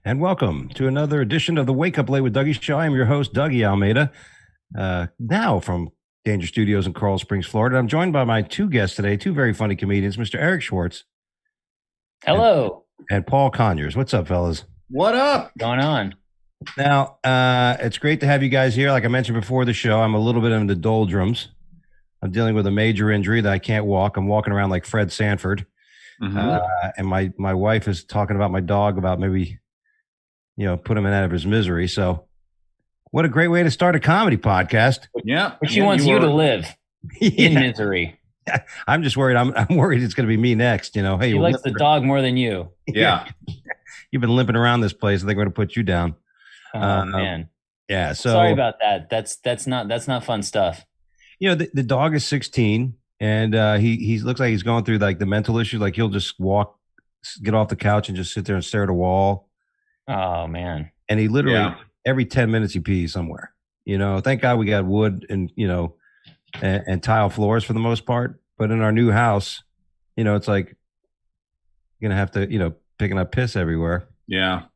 and welcome to another edition of the Wake Up Late with Dougie show. I'm your host, Dougie Almeida, now from Danger Studios in Coral Springs, Florida. I'm joined by my two guests today, two very funny comedians, Mr. Eric Schwartz Hello. and Paul Conyers. What's up, fellas? What up? Going on? Now, it's great to have you guys here. Like I mentioned before the show, I'm a little bit in the doldrums. I'm dealing with a major injury that I can't walk. I'm walking around like Fred Sanford. And my wife is talking about my dog about maybe, put him out of his misery. So what a great way to start a comedy podcast. Yeah. But she wants you to live in misery. I'm just worried. I'm worried it's going to be me next. Hey, She likes the dog more than you. Yeah. You've been limping around this place. I think we're going to put you down. Oh man. Yeah. So sorry about that. That's not fun stuff. The dog is 16 and he looks like he's going through like the mental issues. Like he'll just get off the couch and just sit there and stare at a wall. Oh man. And he literally every 10 minutes he pees somewhere. Thank God we got wood and and tile floors for the most part. But in our new house, it's like you're gonna have to, picking up piss everywhere. Yeah.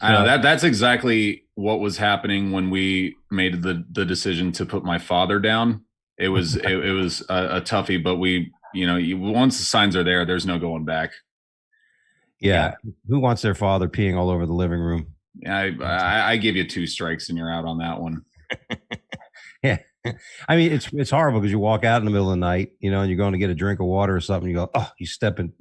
I know that's exactly what was happening when we made the decision to put my father down. It was a toughie, but we, once the signs are there, there's no going back. Yeah. Who wants their father peeing all over the living room? I give you 2 strikes and you're out on that one. Yeah. I mean, it's horrible because you walk out in the middle of the night, and you're going to get a drink of water or something. You go, oh, you step in,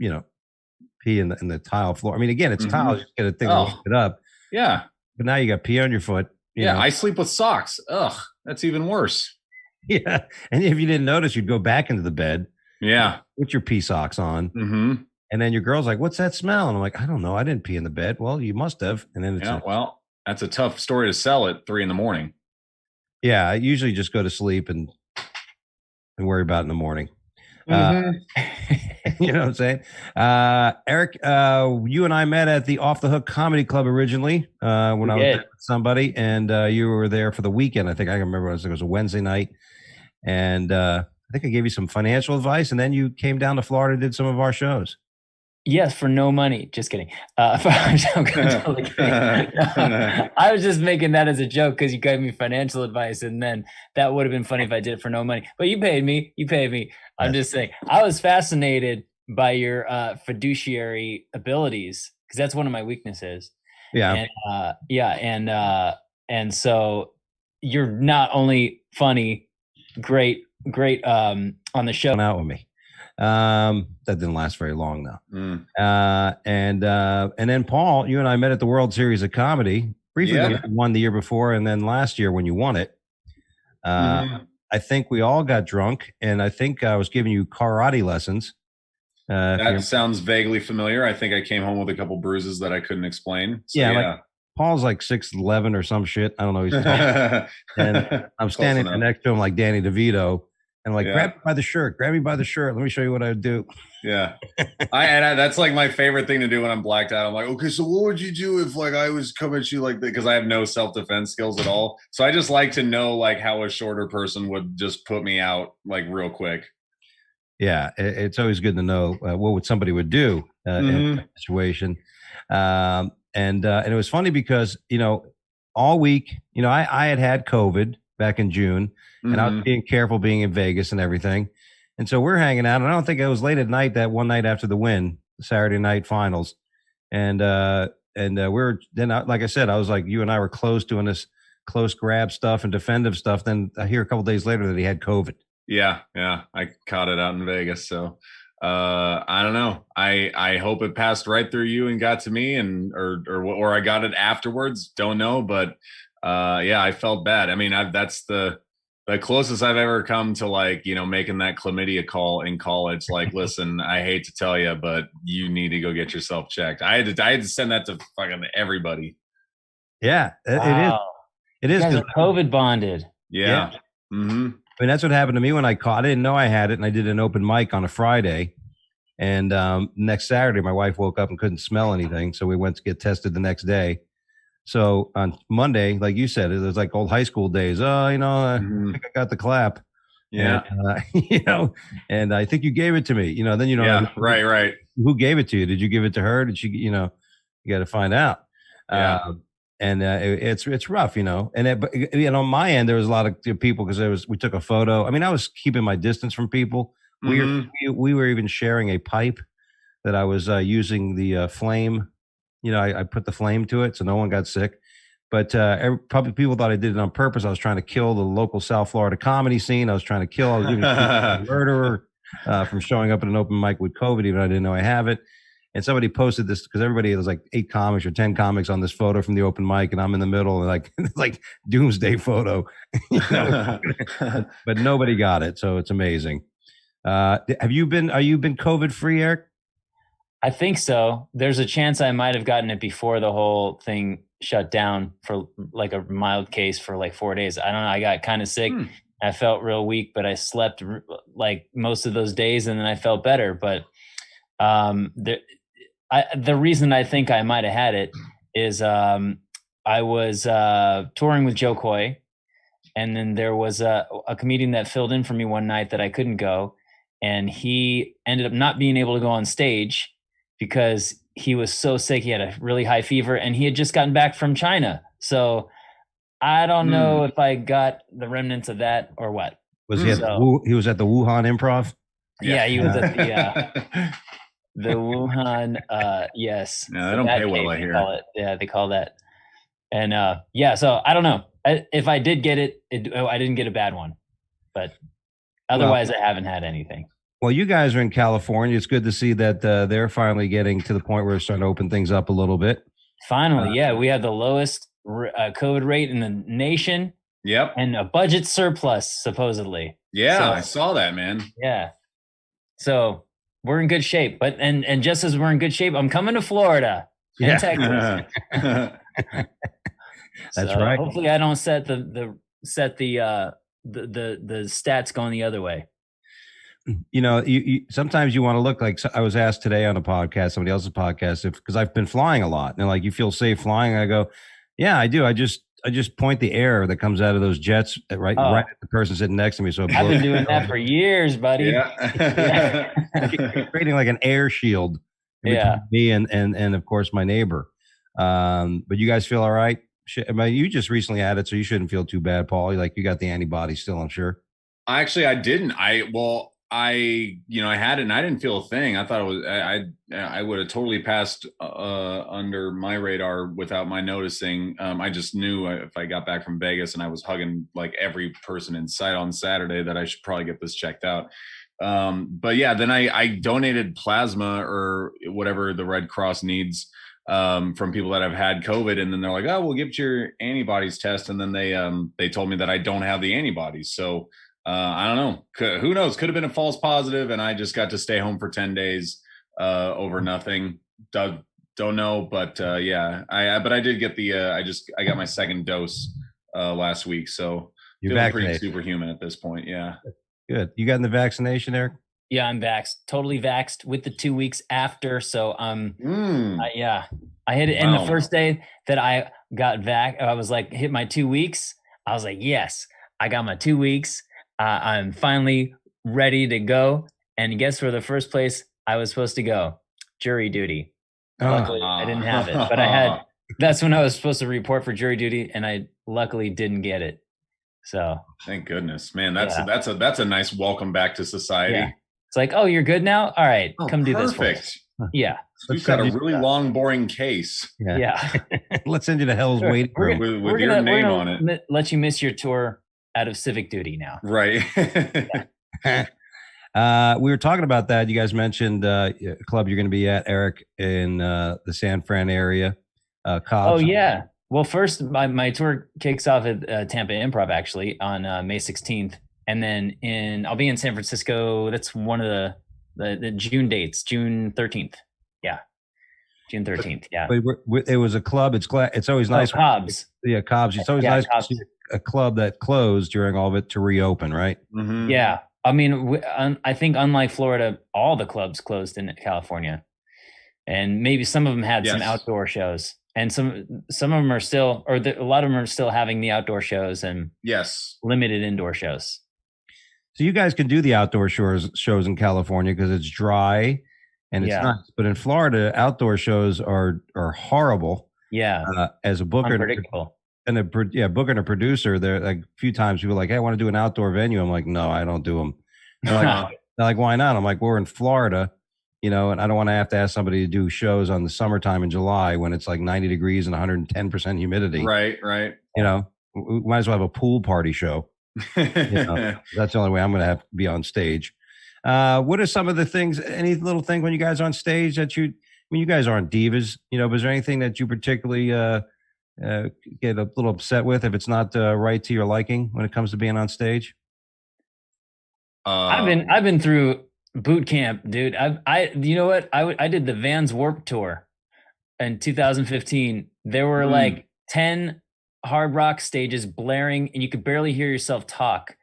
pee in the tile floor. I mean, again, it's tile. You just get a thing to lift it up. Yeah. But now you got pee on your foot. Yeah. I sleep with socks. Ugh, that's even worse. Yeah. And if you didn't notice, you'd go back into the bed. Yeah. With your pee socks on. Mm-hmm. And then your girl's like, what's that smell? And I'm like, I don't know. I didn't pee in the bed. Well, you must have. And then that's a tough story to sell at 3 a.m. Yeah. I usually just go to sleep and worry about it in the morning. Mm-hmm. You know what I'm saying? Eric, you and I met at the Off the Hook Comedy Club originally when I was there with somebody, and you were there for the weekend. I think I can remember it was a Wednesday night. And I think I gave you some financial advice, and then you came down to Florida and did some of our shows. Yes, for no money. Just kidding. I'm totally kidding. I was just making that as a joke because you gave me financial advice, and then that would have been funny if I did it for no money. But you paid me. I'm just saying. I was fascinated by your fiduciary abilities because that's one of my weaknesses. Yeah. And, and so you're not only funny, great on the show. Out with me. That didn't last very long though. And then Paul, you and I met at the World Series of Comedy briefly. When you won the year before, and then last year when you won it. I think we all got drunk, and I think I was giving you karate lessons. That sounds vaguely familiar. I think I came home with a couple bruises that I couldn't explain. So, Like Paul's like 6'11" or some shit. I don't know. He's tall. And I'm standing next to him like Danny DeVito. And I'm like, grab me by the shirt. Let me show you what I would do. Yeah. That's like my favorite thing to do when I'm blacked out. I'm like, okay, so what would you do if like I was coming at you like that? Because I have no self-defense skills at all. So I just like to know like how a shorter person would just put me out like real quick. Yeah. It's always good to know what somebody would do in that situation. And it was funny because, all week, I had COVID back in June. And I was being careful being in Vegas and everything. And so we're hanging out. And I don't think it was late at night that one night after the win, the Saturday night finals. And we're then, like I said, I was like, you and I were close doing this close grab stuff and defensive stuff. Then I hear a couple days later that he had COVID. Yeah. I caught it out in Vegas. So I don't know. I hope it passed right through you and got to me or I got it afterwards. Don't know. But I felt bad. I mean, that's the closest I've ever come to like, making that chlamydia call in college. Like, listen, I hate to tell you, but you need to go get yourself checked. I had to send that to fucking everybody. Yeah, wow. It is. You guys are COVID bonded. Yeah. Mm-hmm. I mean, that's what happened to me when I didn't know I had it. And I did an open mic on a Friday. And next Saturday, my wife woke up and couldn't smell anything. So we went to get tested the next day. So on Monday, like you said, it was like old high school days. I think I got the clap. Yeah. And, and I think you gave it to me, then, right. Who gave it to you? Did you give it to her? Did she, you got to find out. Yeah. It's rough, and on my end there was a lot of people because we took a photo. I mean, I was keeping my distance from people. We were even sharing a pipe that I was using the flame. I put the flame to it so no one got sick. But probably people thought I did it on purpose. I was trying to kill the local South Florida comedy scene. I was even a murderer from showing up at an open mic with COVID, even though I didn't know I have it. And somebody posted this because there's like 8 comics or 10 comics on this photo from the open mic, and I'm in the middle, and like it's like doomsday photo. But nobody got it, so it's amazing. Are you been COVID free, Eric? I think so. There's a chance I might have gotten it before the whole thing shut down for like a mild case for like 4 days. I don't know. I got kind of sick. I felt real weak, but I slept like most of those days, and then I felt better. But the reason I think I might have had it is I was touring with Joe Coy, and then there was a comedian that filled in for me one night that I couldn't go, and he ended up not being able to go on stage because he was so sick. He had a really high fever, and he had just gotten back from China. So I don't know if I got the remnants of that or what. Was he he was at the Wuhan Improv? Yeah, he was at the Wuhan. Yes. No, they don't pay well, I hear. Yeah, they call that. And so I don't know. If I did get it, I didn't get a bad one. But otherwise, I haven't had anything. Well, you guys are in California. It's good to see that they're finally getting to the point where they're starting to open things up a little bit. Finally, we have the lowest COVID rate in the nation. Yep. And a budget surplus, supposedly. Yeah, so, I saw that, man. Yeah. So we're in good shape. But and just as we're in good shape, I'm coming to Florida and Texas. That's right. Hopefully I don't set the stats going the other way. You sometimes you want to look like I was asked today on a podcast, somebody else's podcast, because I've been flying a lot, and they're like, you feel safe flying? I go, yeah, I do. I just point the air that comes out of those jets right at the person sitting next to me. So I've been doing that for years, buddy. Yeah. Creating like an air shield between me and of course my neighbor. But you guys feel all right? You just recently had it, so you shouldn't feel too bad, Paul. Like you got the antibodies still, I'm sure. Actually, I didn't. I had it and I didn't feel a thing. I thought it was, I would have totally passed under my radar without my noticing. I just knew if I got back from Vegas and I was hugging like every person in sight on Saturday that I should probably get this checked out. But yeah, then I donated plasma or whatever the Red Cross needs from people that have had COVID. And then they're like, oh, we'll give you your antibodies test. And then they told me that I don't have the antibodies. So I don't know. Who knows? Could have been a false positive, and I just got to stay home for 10 days over nothing. Don't know, but yeah. But I did get I got my second dose last week, so you're feeling pretty superhuman at this point. Yeah. Good. You gotten the vaccination, Eric? Yeah, I'm vaxxed. Totally vaxxed with the 2 weeks after. So yeah, I hit it. And the first day that I got I was like, hit my 2 weeks. I was like, yes, I got my 2 weeks. I'm finally ready to go. And guess where the first place I was supposed to go? Jury duty. Luckily, I didn't have it, but that's when I was supposed to report for jury duty, and I luckily didn't get it. So thank goodness, man. That's a nice welcome back to society. Yeah. It's like, oh, you're good now? All right, come do this. Perfect. Yeah. You've got a really long, boring case. Yeah. Let's send you to hell's waiting room with your name on it. Let you miss your tour out of civic duty now. Right. We were talking about that. You guys mentioned a club you're going to be at, Eric, in the San Fran area. Cobb's. Oh, yeah. Well, first, my tour kicks off at Tampa Improv, actually, on May 16th. And then I'll be in San Francisco. That's one of the June dates, June 13th. Yeah. June 13th. Yeah. But it was a club. It's always nice. Cobb's. Yeah, Cobb's. It's always nice to see a club that closed during all of it to reopen, right? Mm-hmm. Yeah. I mean, I think unlike Florida, all the clubs closed in California. And maybe some of them had some outdoor shows. And some of them are still, a lot of them are still having the outdoor shows and limited indoor shows. So you guys can do the outdoor shows in California because it's dry and it's nice. But in Florida, outdoor shows are horrible. Yeah. As a booker Unpredictable. and booker and a producer, there like a few times people are like, hey, I want to do an outdoor venue. I'm like, no, I don't do them. They're like, why not? I'm like, we're in Florida, and I don't want to have to ask somebody to do shows on the summertime in July when it's like 90 degrees and 110% humidity. Right. We might as well have a pool party show. That's the only way I'm going to have to be on stage. What are some of the things, any little thing when you guys are on stage that you guys aren't divas, but is there anything that you particularly get a little upset with if it's not right to your liking when it comes to being on stage? I've been through boot camp, dude. You know what? I did the Vans Warped Tour in 2015. There were like 10 hard rock stages blaring, and you could barely hear yourself talk.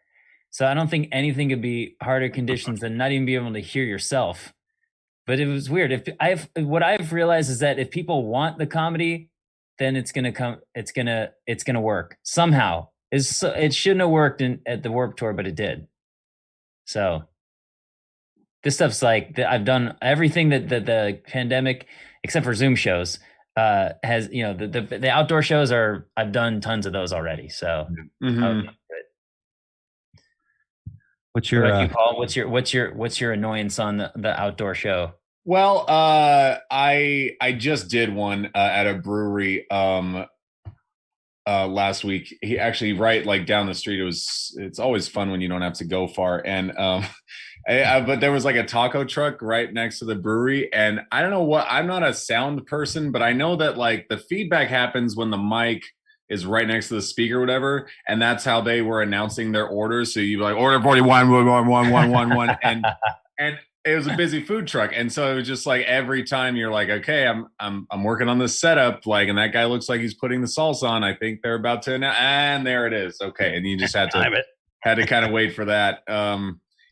So I don't think anything could be harder conditions than not even be able to hear yourself. But it was weird. What I've realized is that if people want the comedy, then it's gonna come. It's gonna work somehow. It shouldn't have worked at the Warped Tour, but it did. So this stuff's like I've done everything that the pandemic, except for Zoom shows, has. The outdoor shows I've done tons of those already. So what's your Paul? What's your annoyance on the outdoor show? Well, I just did one at a brewery last week. He actually right like down the street. It's always fun when you don't have to go far. And but there was like a taco truck right next to the brewery, and I don't know what. I'm not a sound person, but I know that like the feedback happens when the mic is right next to the speaker or whatever, and that's how they were announcing their orders. So you like order 41 and it was a busy food truck, and so it was just like every time you're like, okay, I'm working on this setup, like, and that guy looks like he's putting the salsa on. I think they're about to announce, and there it is. Okay, and you just had to kind of wait for that.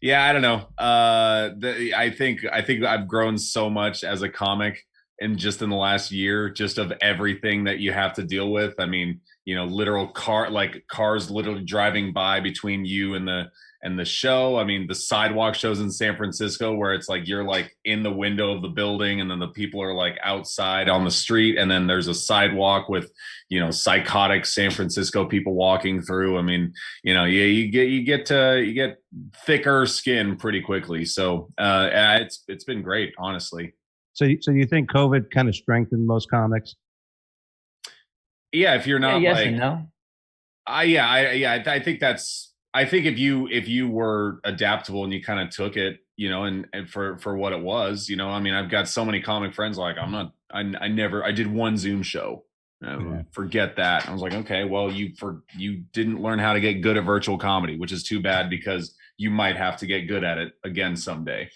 Yeah, I don't know. I think I've grown so much as a comic, and just in the last year, just of everything that you have to deal with. I mean, literal cars literally driving by between you and the show. I mean, the sidewalk shows in San Francisco where it's like you're like in the window of the building and then the people are like outside on the street, and then there's a sidewalk with psychotic San Francisco people walking through. I mean, you get thicker skin pretty quickly. So it's been great, honestly. So you think COVID kind of strengthened most comics? Yeah, if you're not yes and no. I think that's. I think if you were adaptable and you kind of took it, and for what it was, I mean, I've got so many comic friends like I did one Zoom show. Forget that. I was like, okay, well, you didn't learn how to get good at virtual comedy, which is too bad because you might have to get good at it again someday.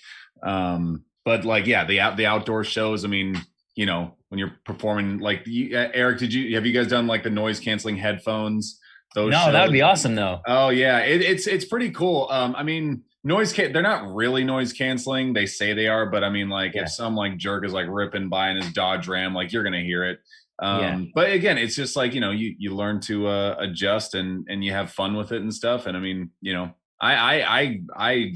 But like, yeah, the outdoor shows. I mean, when you're performing, like Eric, have you guys done like the noise canceling headphones? No, that would be awesome though. Oh yeah, it's pretty cool. I mean, they're not really noise canceling. They say they are, but I mean, like if some like jerk is like ripping by in his Dodge Ram, like you're gonna hear it. But again, it's just like you learn to adjust and you have fun with it and stuff. And I mean, I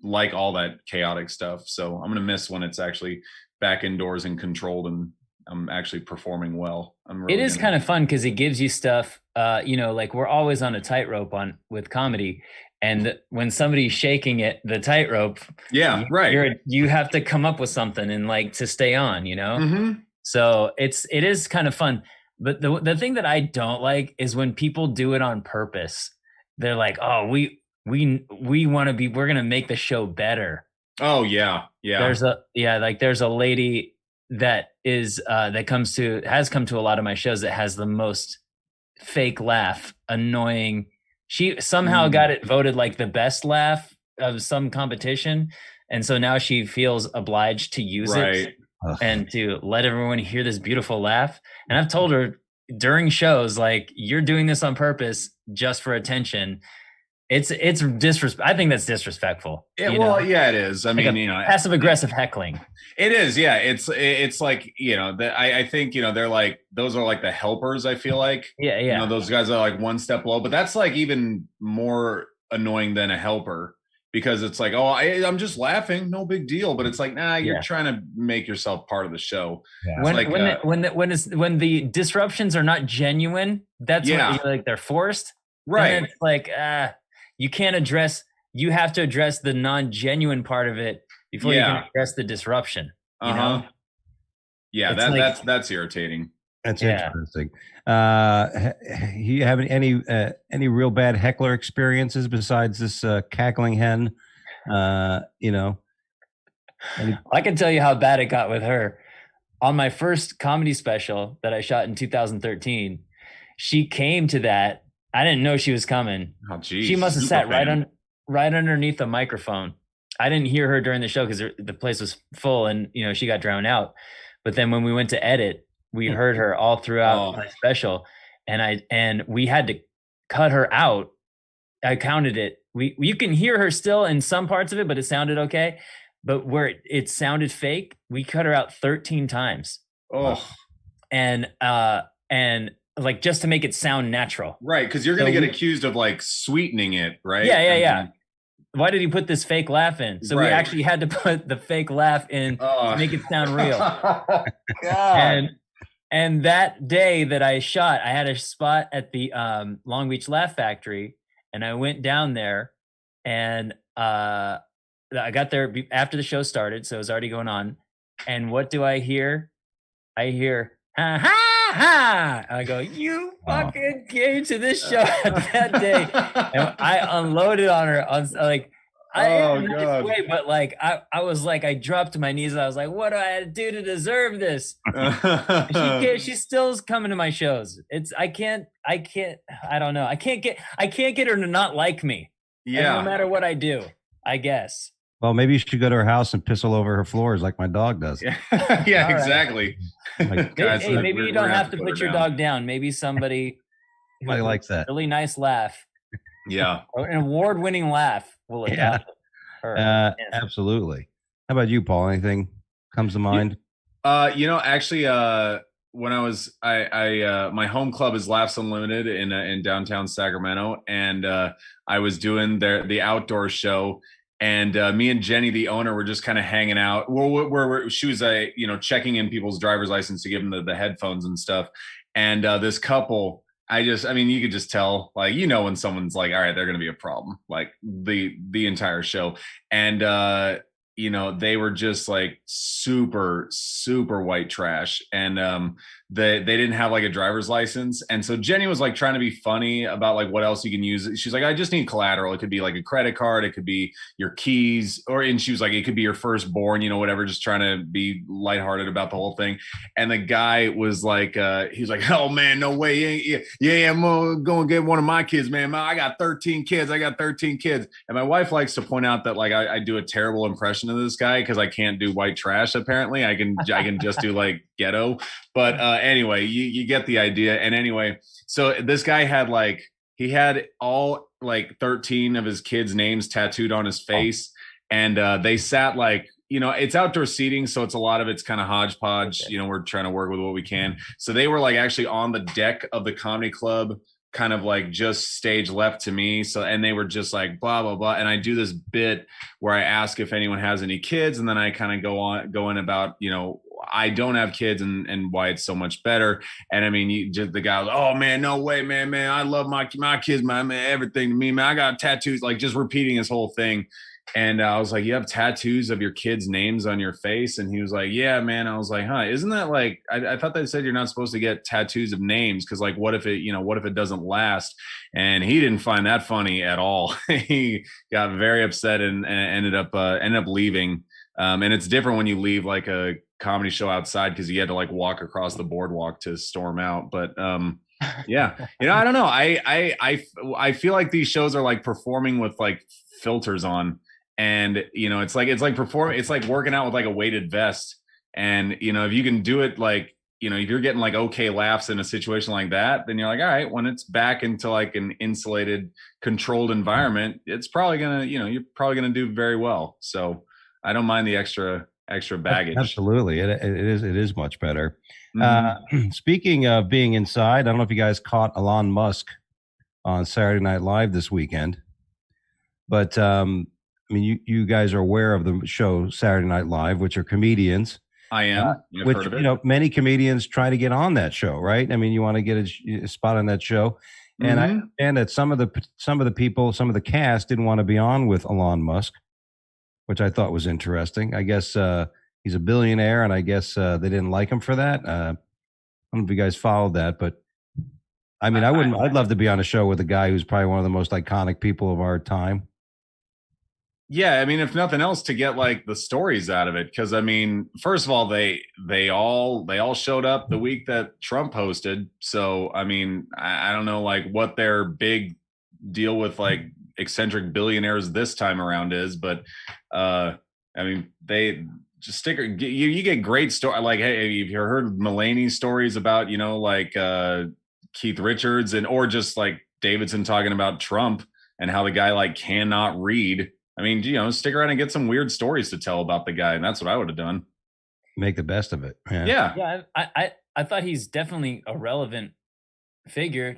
like all that chaotic stuff. So I'm gonna miss when it's actually back indoors and controlled and I'm actually performing well. It is kind of fun because it gives you stuff. Like we're always on a tightrope with comedy, and when somebody's shaking the tightrope, you have to come up with something and like to stay on. Mm-hmm. So it is kind of fun. But the thing that I don't like is when people do it on purpose. They're like, oh, we want to be. We're gonna make the show better. Oh yeah. There's a lady that has come to a lot of my shows that has the most fake laugh, annoying. She somehow got it voted like the best laugh of some competition, and so now she feels obliged to use it and to let everyone hear this beautiful laugh. And I've told her during shows, like, you're doing this on purpose just for attention. It's disrespect. I think that's disrespectful. Yeah, it is. I mean, passive aggressive heckling. It is. Yeah, it's like I think they're like those are like the helpers. I feel like those guys are like one step below, but that's like even more annoying than a helper. because it's like, oh, I'm just laughing, no big deal. But it's like, nah, you're trying to make yourself part of the show. Yeah. When the disruptions are not genuine, that's when you're like they're forced. Right. And it's like you can't address. You have to address the non-genuine part of it before you can address the disruption. You know? Yeah, that's irritating. That's interesting. You have any real bad heckler experiences besides this cackling hen? You know, I can tell you how bad it got with her. On my first comedy special that I shot in 2013, she came to that. I didn't know she was coming. Oh, geez. She must have sat right underneath the microphone. I didn't hear her during the show because the place was full, and she got drowned out. But then when we went to edit, we heard her all throughout my special, and we had to cut her out. I counted it. You can hear her still in some parts of it, but it sounded okay. But where it sounded fake, we cut her out 13 times. Oh, and like just to make it sound natural, right? Because you're going to get accused of like sweetening it, right? Yeah. Why did he put this fake laugh in? So we actually had to put the fake laugh in to make it sound real. God. And that day that I shot, I had a spot at the Long Beach Laugh Factory, and I went down there, and I got there after the show started, so it was already going on. And what do I hear? I hear, ha ha ha! I go, you fucking came to this show that day. And I unloaded on her on like, God. Way, but like I was like, I dropped to my knees and I was like, what do I have to do to deserve this? She still is coming to my shows. I don't know. I can't get her to not like me. Yeah. No matter what I do, I guess. Well, maybe you should go to her house and piss all over her floors like my dog does. Yeah, exactly. Maybe you don't have to put your dog down. Maybe somebody likes that. Really nice laugh. Yeah. An award-winning laugh will adopt her. Absolutely. How about you, Paul? Anything comes to mind? Actually, when I was, my home club is Laughs Unlimited in downtown Sacramento, and I was doing the outdoor show. And me and Jenny, the owner, were just kind of hanging out. She was checking in people's driver's license to give them the headphones and stuff. And this couple, you could just tell, like, when someone's like, all right, they're going to be a problem, like the entire show. And they were just like super, super white trash. And they didn't have like a driver's license. And so Jenny was like trying to be funny about like what else you can use. She's like, I just need collateral. It could be like a credit card. It could be your keys, and she was like, it could be your firstborn, whatever, just trying to be lighthearted about the whole thing. And the guy was like, he's like, oh man, no way. Yeah, I'm going to get one of my kids, man. I got 13 kids. And my wife likes to point out that like, I do a terrible impression of this guy because I can't do white trash. Apparently I can just do like ghetto. But anyway, you get the idea. And anyway, so this guy had all like 13 of his kids' names tattooed on his face. And they sat like, it's outdoor seating. So it's a lot of it's kind of hodgepodge. Okay. We're trying to work with what we can. So they were like actually on the deck of the comedy club, kind of like just stage left to me. So, and they were just like, blah, blah, blah. And I do this bit where I ask if anyone has any kids. And then I kind of go in about, I don't have kids and why it's so much better. And I mean, the guy was, oh man, no way, man. I love my kids, man, everything to me, man. I got tattoos, like just repeating his whole thing. And I was like, you have tattoos of your kids' names on your face? And he was like, yeah, man. I was like, huh, isn't that like, I thought they said you're not supposed to get tattoos of names. Cause like, what if it doesn't last? And he didn't find that funny at all. He got very upset and ended up leaving. And it's different when you leave like a comedy show outside, cause you had to like walk across the boardwalk to storm out. But, yeah, I don't know. I feel like these shows are like performing with like filters on. And, it's like working out with like a weighted vest. And, if you can do it, like, if you're getting like okay laughs in a situation like that, then you're like, all right, when it's back into like an insulated, controlled environment, it's probably you're probably going to do very well. So I don't mind the extra baggage. Absolutely. It is much better. Mm-hmm. Speaking of being inside, I don't know if you guys caught Elon Musk on Saturday Night Live this weekend, but, I mean, you guys are aware of the show Saturday Night Live, which are comedians. I am. I've Which, heard of it. you know, many comedians try to get on that show, right? I mean, you want to get a spot on that show. And I understand that some of the people, some of the cast didn't want to be on with Elon Musk, which I thought was interesting. I guess he's a billionaire, and I guess they didn't like him for that. I don't know if you guys followed that, but I mean, I'd love to be on a show with a guy who's probably one of the most iconic people of our time. Yeah, I mean, if nothing else, to get like the stories out of it, because I mean, first of all, they all showed up the week that Trump hosted. So I mean, I don't know like what their big deal with like eccentric billionaires this time around is, but I mean, they just you get great story. Like, hey, have you heard Mulaney's stories about like Keith Richards or just like Davidson talking about Trump and how the guy like cannot read. I mean, stick around and get some weird stories to tell about the guy, and that's what I would have done. Make the best of it. Yeah. I thought he's definitely a relevant figure.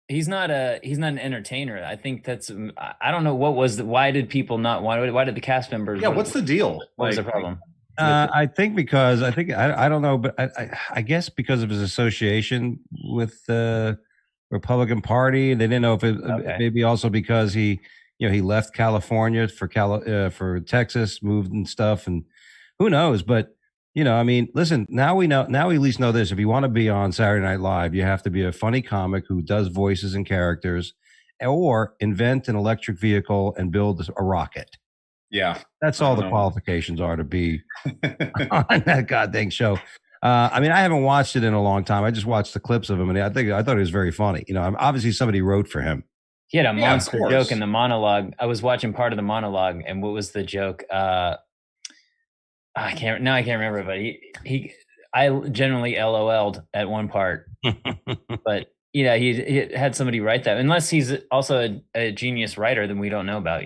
He's not an entertainer. I think that's. I don't know why did people not? Why did the cast members? Yeah, what's the deal? What was the problem? I think I don't know, but I guess because of his association with the Republican Party, they didn't know if it maybe also because he left California for Texas, moved and stuff, and who knows? But I mean, listen, now we know. Now we at least know this: if you want to be on Saturday Night Live, you have to be a funny comic who does voices and characters, or invent an electric vehicle and build a rocket. Yeah, that's all the qualifications are to be on that goddamn show. I mean, I haven't watched it in a long time. I just watched the clips of him, and I thought it was very funny. Obviously somebody wrote for him. He had a monster joke in the monologue. I was watching part of the monologue, and what was the joke? I can't remember, but I generally LOL'd at one part, but he had somebody write that. Unless he's also a genius writer, then we don't know about.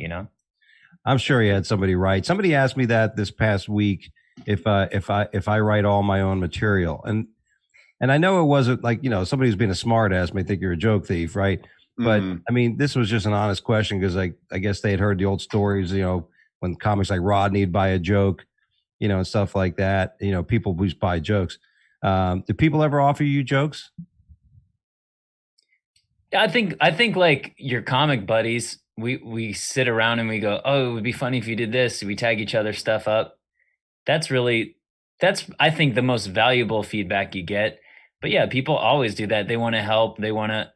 I'm sure he had somebody write. Somebody asked me that this past week if I write all my own material, and I know it wasn't like somebody who's being a smart ass may think you're a joke thief, right? But I mean, this was just an honest question because I guess they had heard the old stories, when comics like Rodney'd buy a joke, and stuff like that. People just buy jokes. Do people ever offer you jokes? I think like your comic buddies, we sit around and we go, oh, it would be funny if you did this. We tag each other stuff up. That's I think the most valuable feedback you get. But yeah, people always do that. They want to help. They want to.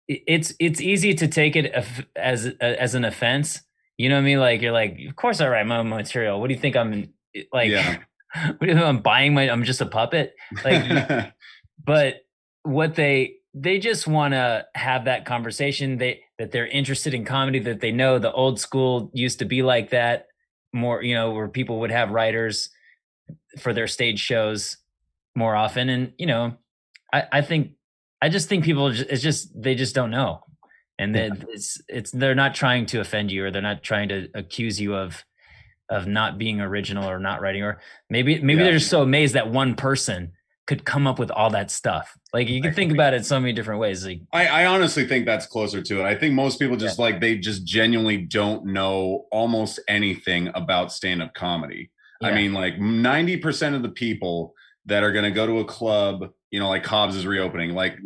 It's easy to take it as an offense. You know what I mean? Like you're like, of course I write my own material. What do you think I'm like? Yeah. What do you think I'm buying I'm just a puppet. Like, but what they just want to have that conversation. That they're interested in comedy. That they know the old school used to be like that more. Where people would have writers for their stage shows more often, and I just think people they just don't know, and they're not trying to offend you, or they're not trying to accuse you of not being original or not writing, or maybe they're just so amazed that one person could come up with all that stuff. Like you can think about it so many different ways. Like I honestly think that's closer to it. I think most people just they just genuinely don't know almost anything about stand-up comedy. Yeah. I mean, like 90% of the people that are going to go to a club, like Cobb's is reopening, like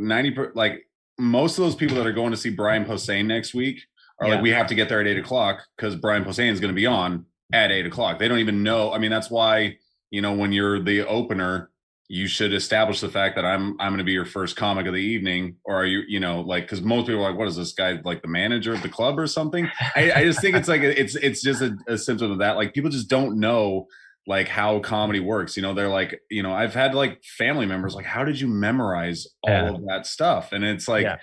most of those people that are going to see Brian Posehn next week are like, we have to get there at 8:00 because Brian Posehn is going to be on at 8:00. They don't even know. I mean, that's why, when you're the opener, you should establish the fact that I'm going to be your first comic of the evening, or are you, because most people are like, what is this guy, like the manager of the club or something? I just think it's like, it's just a symptom of that. Like people just don't know like how comedy works. They're like, I've had like family members, like, how did you memorize all of that stuff? And it's like, I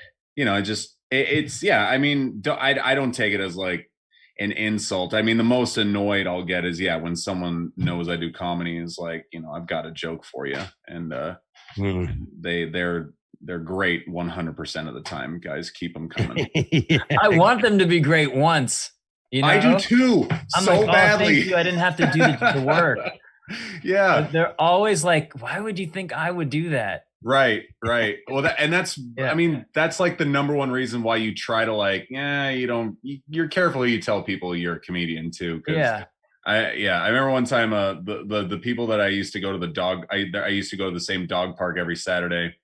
mean, I don't take it as like an insult. I mean, the most annoyed I'll get is when someone knows I do comedy is like, I've got a joke for you, and they're great 100% of the time. Guys, keep them coming. I want them to be great once. I do too. I'm so like, badly. Thank you. I didn't have to do the work. Yeah. But they're always like, why would you think I would do that? Right. Well, that's Yeah. I mean, that's like the number one reason why you try to you're careful who you tell people you're a comedian too. Cause Yeah. I remember one time, the people that I used to go to I used to go to the same dog park every Saturday,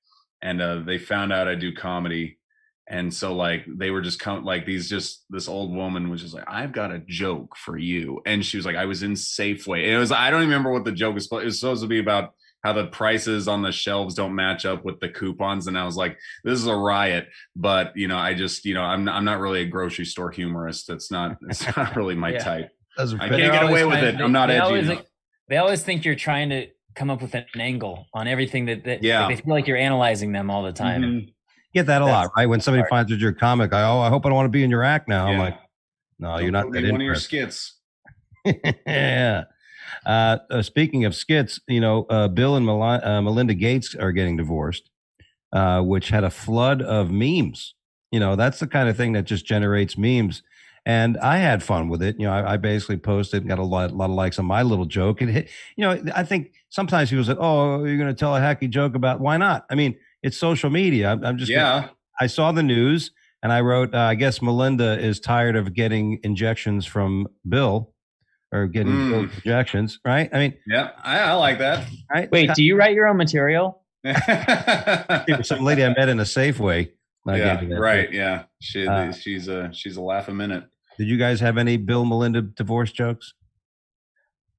and they found out I do comedy. And so like they were just this old woman was just like, I've got a joke for you. And she was like, I was in Safeway. And I don't even remember what the joke was. It was supposed to be about how the prices on the shelves don't match up with the coupons. And I was like, this is a riot. But I'm not really a grocery store humorist. It's not really my type. I can't get away with it. I'm not edgy. They always think you're trying to come up with an angle on everything that they feel like you're analyzing them all the time. Mm-hmm. Get that a lot, right? When somebody finds out you're a comic, I hope I don't want to be in your act now. I'm like, no, you're not that one of your skits. Yeah. Speaking of skits, Bill and Melinda Gates are getting divorced, which had a flood of memes. That's the kind of thing that just generates memes. And I had fun with it. I basically posted and got a lot of likes on my little joke. And hit, I think sometimes people say, oh, you're going to tell a hacky joke about, why not? I mean, it's social media. I'm just, I saw the news and I wrote, I guess Melinda is tired of getting injections from Bill. Or getting injections, right? I mean, I like that. Right? Wait, do you write your own material? Some lady I met in a Safeway. Right. Yeah, she's a laugh a minute. Did you guys have any Bill Melinda divorce jokes?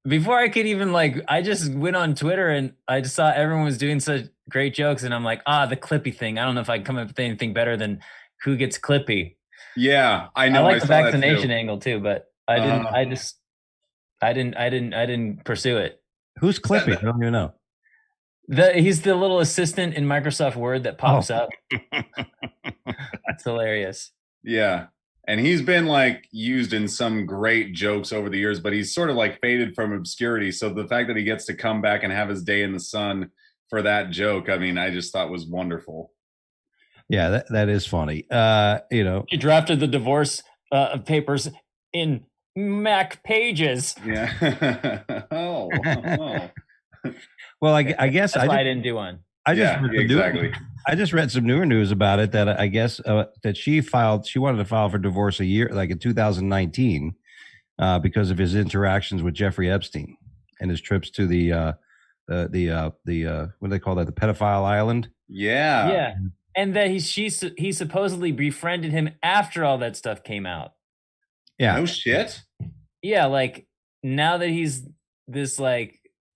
Before I could even I just went on Twitter and I just saw everyone was doing such great jokes, and I'm like, the Clippy thing. I don't know if I can come up with anything better than who gets Clippy. Yeah, I know. I like the vaccination angle too, but I didn't. I didn't pursue it. Who's Clippy? I don't even know. He's the little assistant in Microsoft Word that pops up. That's hilarious. Yeah. And he's been used in some great jokes over the years, but he's sort of faded from obscurity. So the fact that he gets to come back and have his day in the sun for that joke, I mean, I just thought was wonderful. Yeah, that is funny. He drafted the divorce papers in Mac Pages. Yeah. Oh. Well, I guess that's why I didn't do one. I just read some newer news about it that I guess that she wanted to file for divorce a year, in 2019, because of his interactions with Jeffrey Epstein and his trips to the what do they call that? The pedophile island. Yeah. Yeah. And that he supposedly befriended him after all that stuff came out. Yeah. No shit. Yeah, now that he's this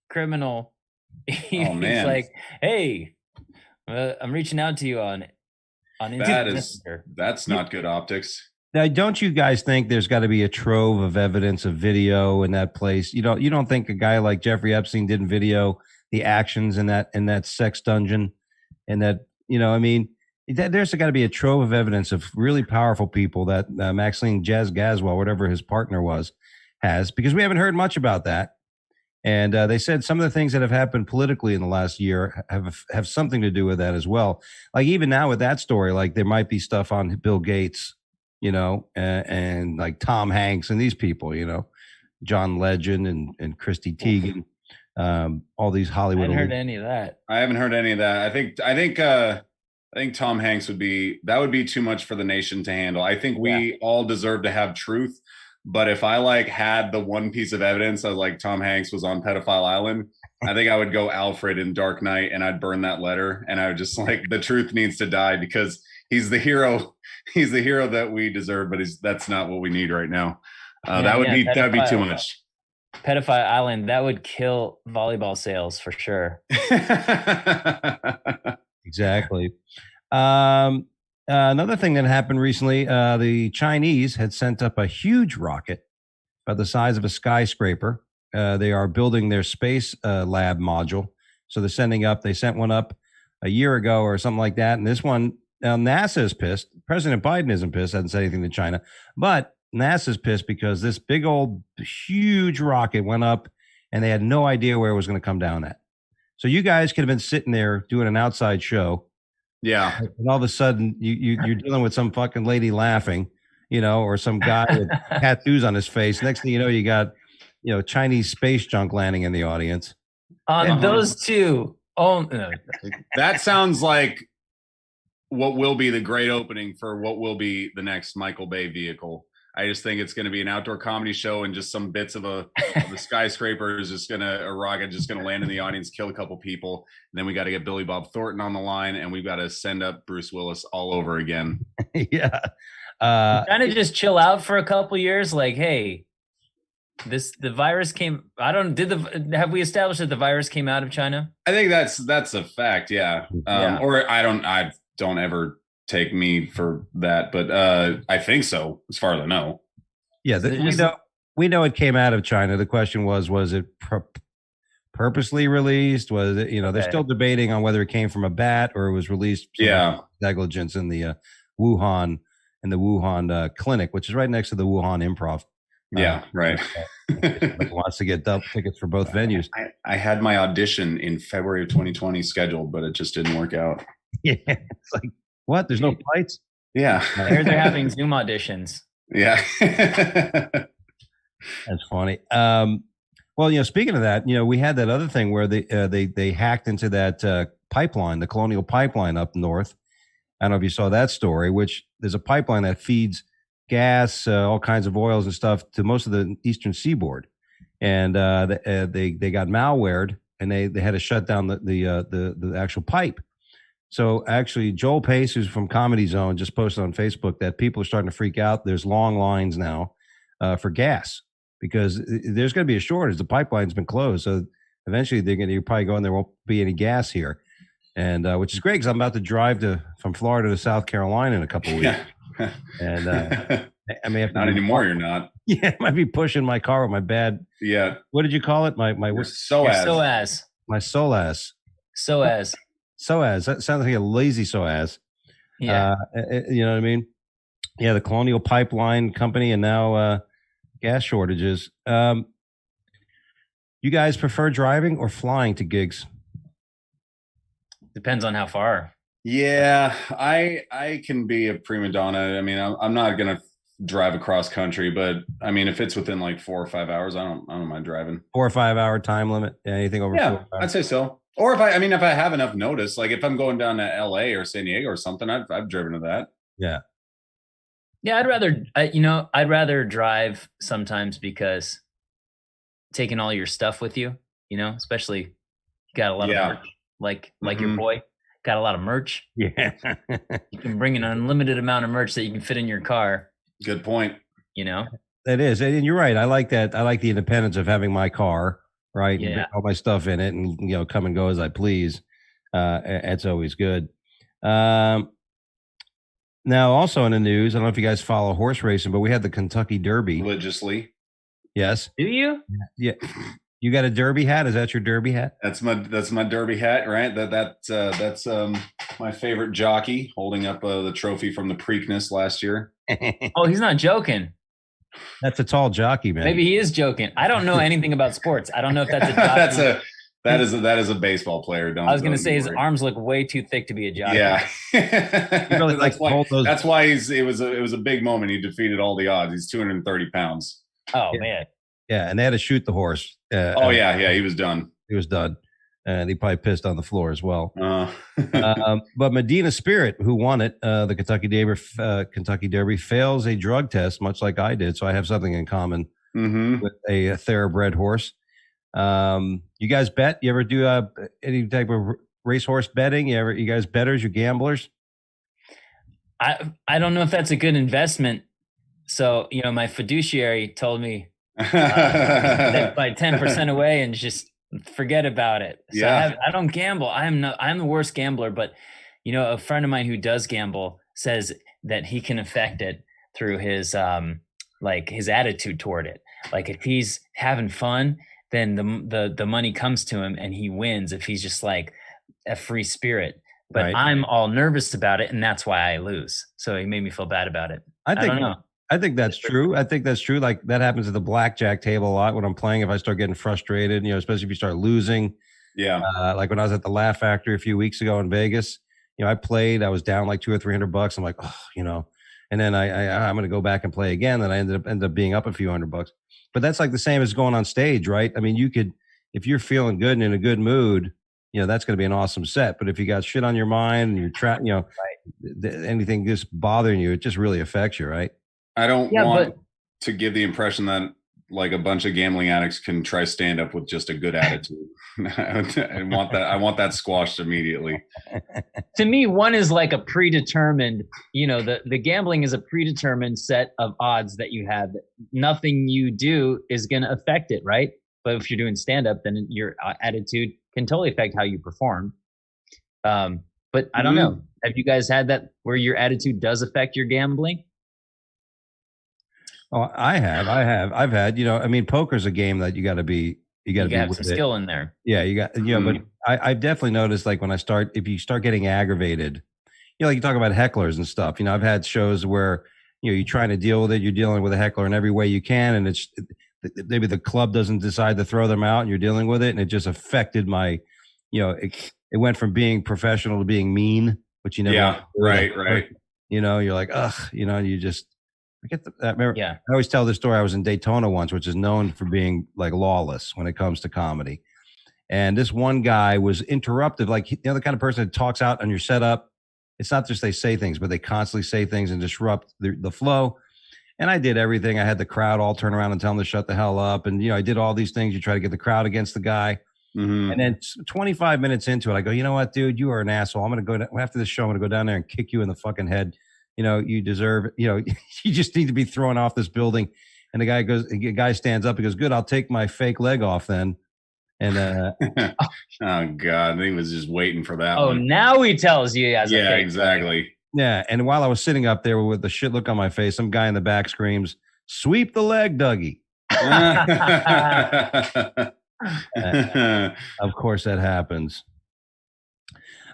criminal, he's like, hey, I'm reaching out to you on that's not good optics. Now, don't you guys think there's got to be a trove of evidence of video in that place? You don't think a guy like Jeffrey Epstein didn't video the actions in that sex dungeon, and that there's got to be a trove of evidence of really powerful people that Maxine Gaswell, whatever his partner was, has, because we haven't heard much about that. And they said some of the things that have happened politically in the last year have something to do with that as well. Even now with that story, there might be stuff on Bill Gates, and Tom Hanks and these people, John Legend and Christy Teigen, all these Hollywood. I haven't heard any of that. I haven't heard any of that. I think Tom Hanks would be too much for the nation to handle. I think we all deserve to have truth. But if I had the one piece of evidence of Tom Hanks was on Pedophile Island, I think I would go Alfred in Dark Knight and I'd burn that letter. And I would just the truth needs to die because he's the hero. He's the hero that we deserve, but that's not what we need right now. That'd be too much. Pedophile Island, that would kill volleyball sales for sure. Exactly. Another thing that happened recently, the Chinese had sent up a huge rocket about the size of a skyscraper. They are building their space lab module. So they sent one up a year ago or something like that. And this one, NASA is pissed. President Biden isn't pissed, hasn't said anything to China. But NASA's pissed because this big old huge rocket went up and they had no idea where it was going to come down at. So you guys could have been sitting there doing an outside show. Yeah. And all of a sudden you're dealing with some fucking lady laughing, or some guy with tattoos on his face. Next thing you know, you got, Chinese space junk landing in the audience. On those two Oh, no. That sounds like what will be the great opening for what will be the next Michael Bay vehicle. I just think it's going to be an outdoor comedy show, and just some bits of a skyscraper is just going to, a rocket just going to land in the audience, kill a couple people. And then we got to get Billy Bob Thornton on the line, and we've got to send up Bruce Willis all over again. Yeah. Kind of just chill out for a couple years. Like, hey, the virus came. Have we established that the virus came out of China? I think that's a fact. Yeah. Or I don't ever take me for that, but I think so, as far as I know. Yeah, we know it came out of China. The question was it purposely released? Was it, they're still debating on whether it came from a bat or it was released negligence in the Wuhan clinic, which is right next to the Wuhan Improv. Yeah, right. Wants to get tickets for both venues. I had my audition in February of 2020 scheduled, but it just didn't work out. Yeah, it's like, what? There's no flights? Yeah. I heard they're having Zoom auditions. Yeah. That's funny. Well, speaking of that, we had that other thing where they hacked into that pipeline, the Colonial Pipeline up north. I don't know if you saw that story, which there's a pipeline that feeds gas, all kinds of oils and stuff to most of the eastern seaboard. And they got malwared, and they had to shut down the actual pipe. So actually, Joel Pace, who's from Comedy Zone, just posted on Facebook that people are starting to freak out. There's long lines now for gas because there's going to be a shortage. The pipeline's been closed. So eventually you're probably going, there won't be any gas here. And which is great because I'm about to drive from Florida to South Carolina in a couple of weeks. Yeah. And I may have to. Not anymore, you're not. Yeah, I might be pushing my car with my bad. Yeah. What did you call it? My SOAS. My SOAS. SOAS. SOAS. That sounds like a lazy SOAS. Yeah. You know what I mean? Yeah, the Colonial Pipeline Company, and now gas shortages. You guys prefer driving or flying to gigs? Depends on how far. Yeah, I can be a prima donna. I mean, I'm not gonna drive across country, but I mean, if it's within like 4 or 5 hours, I don't mind driving. 4 or 5 hour time limit. Anything over 4 or 5? I'd say so. Or if I have enough notice, like if I'm going down to LA or San Diego or something, I've driven to that. Yeah. Yeah, I'd rather drive sometimes because taking all your stuff with you, especially you got a lot of merch, like your boy got a lot of merch. Yeah. You can bring an unlimited amount of merch that you can fit in your car. Good point. That is. And you're right. I like that. I like the independence of having my car. Right. Yeah. All my stuff in it and, come and go as I please. It's always good. Now, also in the news, I don't know if you guys follow horse racing, but we had the Kentucky Derby. Religiously. Yes. Do you? Yeah. You got a Derby hat? Is that your Derby hat? That's my Derby hat, right? That's my favorite jockey holding up the trophy from the Preakness last year. Oh, he's not joking. That's a tall jockey, man. Maybe he is joking. I don't know anything about sports. I don't know if that's a jockey. that is a baseball player. I was going to say his arms look way too thick to be a jockey. Yeah. Really that's why it was a big moment. He defeated all the odds. He's 230 pounds. Oh man. Yeah, and they had to shoot the horse. He was done. He was done. And he probably pissed on the floor as well. But Medina Spirit, who won it, the Kentucky Derby, fails a drug test, much like I did. So I have something in common with a thoroughbred horse. You guys bet? You ever do any type of racehorse betting? You guys bettors? You gamblers? I don't know if that's a good investment. So my fiduciary told me that by 10% away and just forget about it. So I don't gamble. I'm the worst gambler, but a friend of mine who does gamble says that he can affect it through his his attitude toward it. Like if he's having fun, then the money comes to him and he wins if he's just like a free spirit. But right. I'm all nervous about it, and that's why I lose. So he made me feel bad about it. I don't know. I think that's true. I think that's true. Like that happens at the blackjack table a lot when I'm playing. If I start getting frustrated, especially if you start losing. Yeah. Like when I was at the Laugh Factory a few weeks ago in Vegas, I played. I was down like $200 or $300. I'm like, and then I'm going to go back and play again. And I ended up being up a few $100. But that's like the same as going on stage, right? I mean, you could, if you're feeling good and in a good mood, that's going to be an awesome set. But if you got shit on your mind and you're anything just bothering you, it just really affects you, right? I don't want to give the impression that like a bunch of gambling addicts can try stand up with just a good attitude. I want that squashed immediately. To me, one is like a predetermined, the gambling is a predetermined set of odds that you have. Nothing you do is going to affect it, right? But if you're doing stand up, then your attitude can totally affect how you perform. But I don't know. Have you guys had that where your attitude does affect your gambling? Oh, I have. I've had, poker's a game that you got to have some skill in there. Yeah, you got, but I've definitely noticed like if you start getting aggravated, like you talk about hecklers and stuff, I've had shows where, you're trying to deal with it. You're dealing with a heckler in every way you can. And it's maybe the club doesn't decide to throw them out and you're dealing with it. And it just affected my, it went from being professional to being mean, which you never. Yeah, right. You're like, ugh, you just, I get that. Remember, I always tell this story. I was in Daytona once, which is known for being like lawless when it comes to comedy. And this one guy was interrupted, like the kind of person that talks out on your setup. It's not just they say things, but they constantly say things and disrupt the flow. And I did everything. I had the crowd all turn around and tell them to shut the hell up. And, I did all these things. You try to get the crowd against the guy. Mm-hmm. And then 25 minutes into it, I go, you know what, dude, you are an asshole. I'm going to go after this show. I'm going to go down there and kick you in the fucking head. You deserve it. You just need to be thrown off this building. And the guy stands up. He goes, good, I'll take my fake leg off then. And oh God, he was just waiting for that. Oh, now he tells you. Yeah, exactly. Yeah. And while I was sitting up there with the shit look on my face, some guy in the back screams, sweep the leg, Dougie. Of course that happens.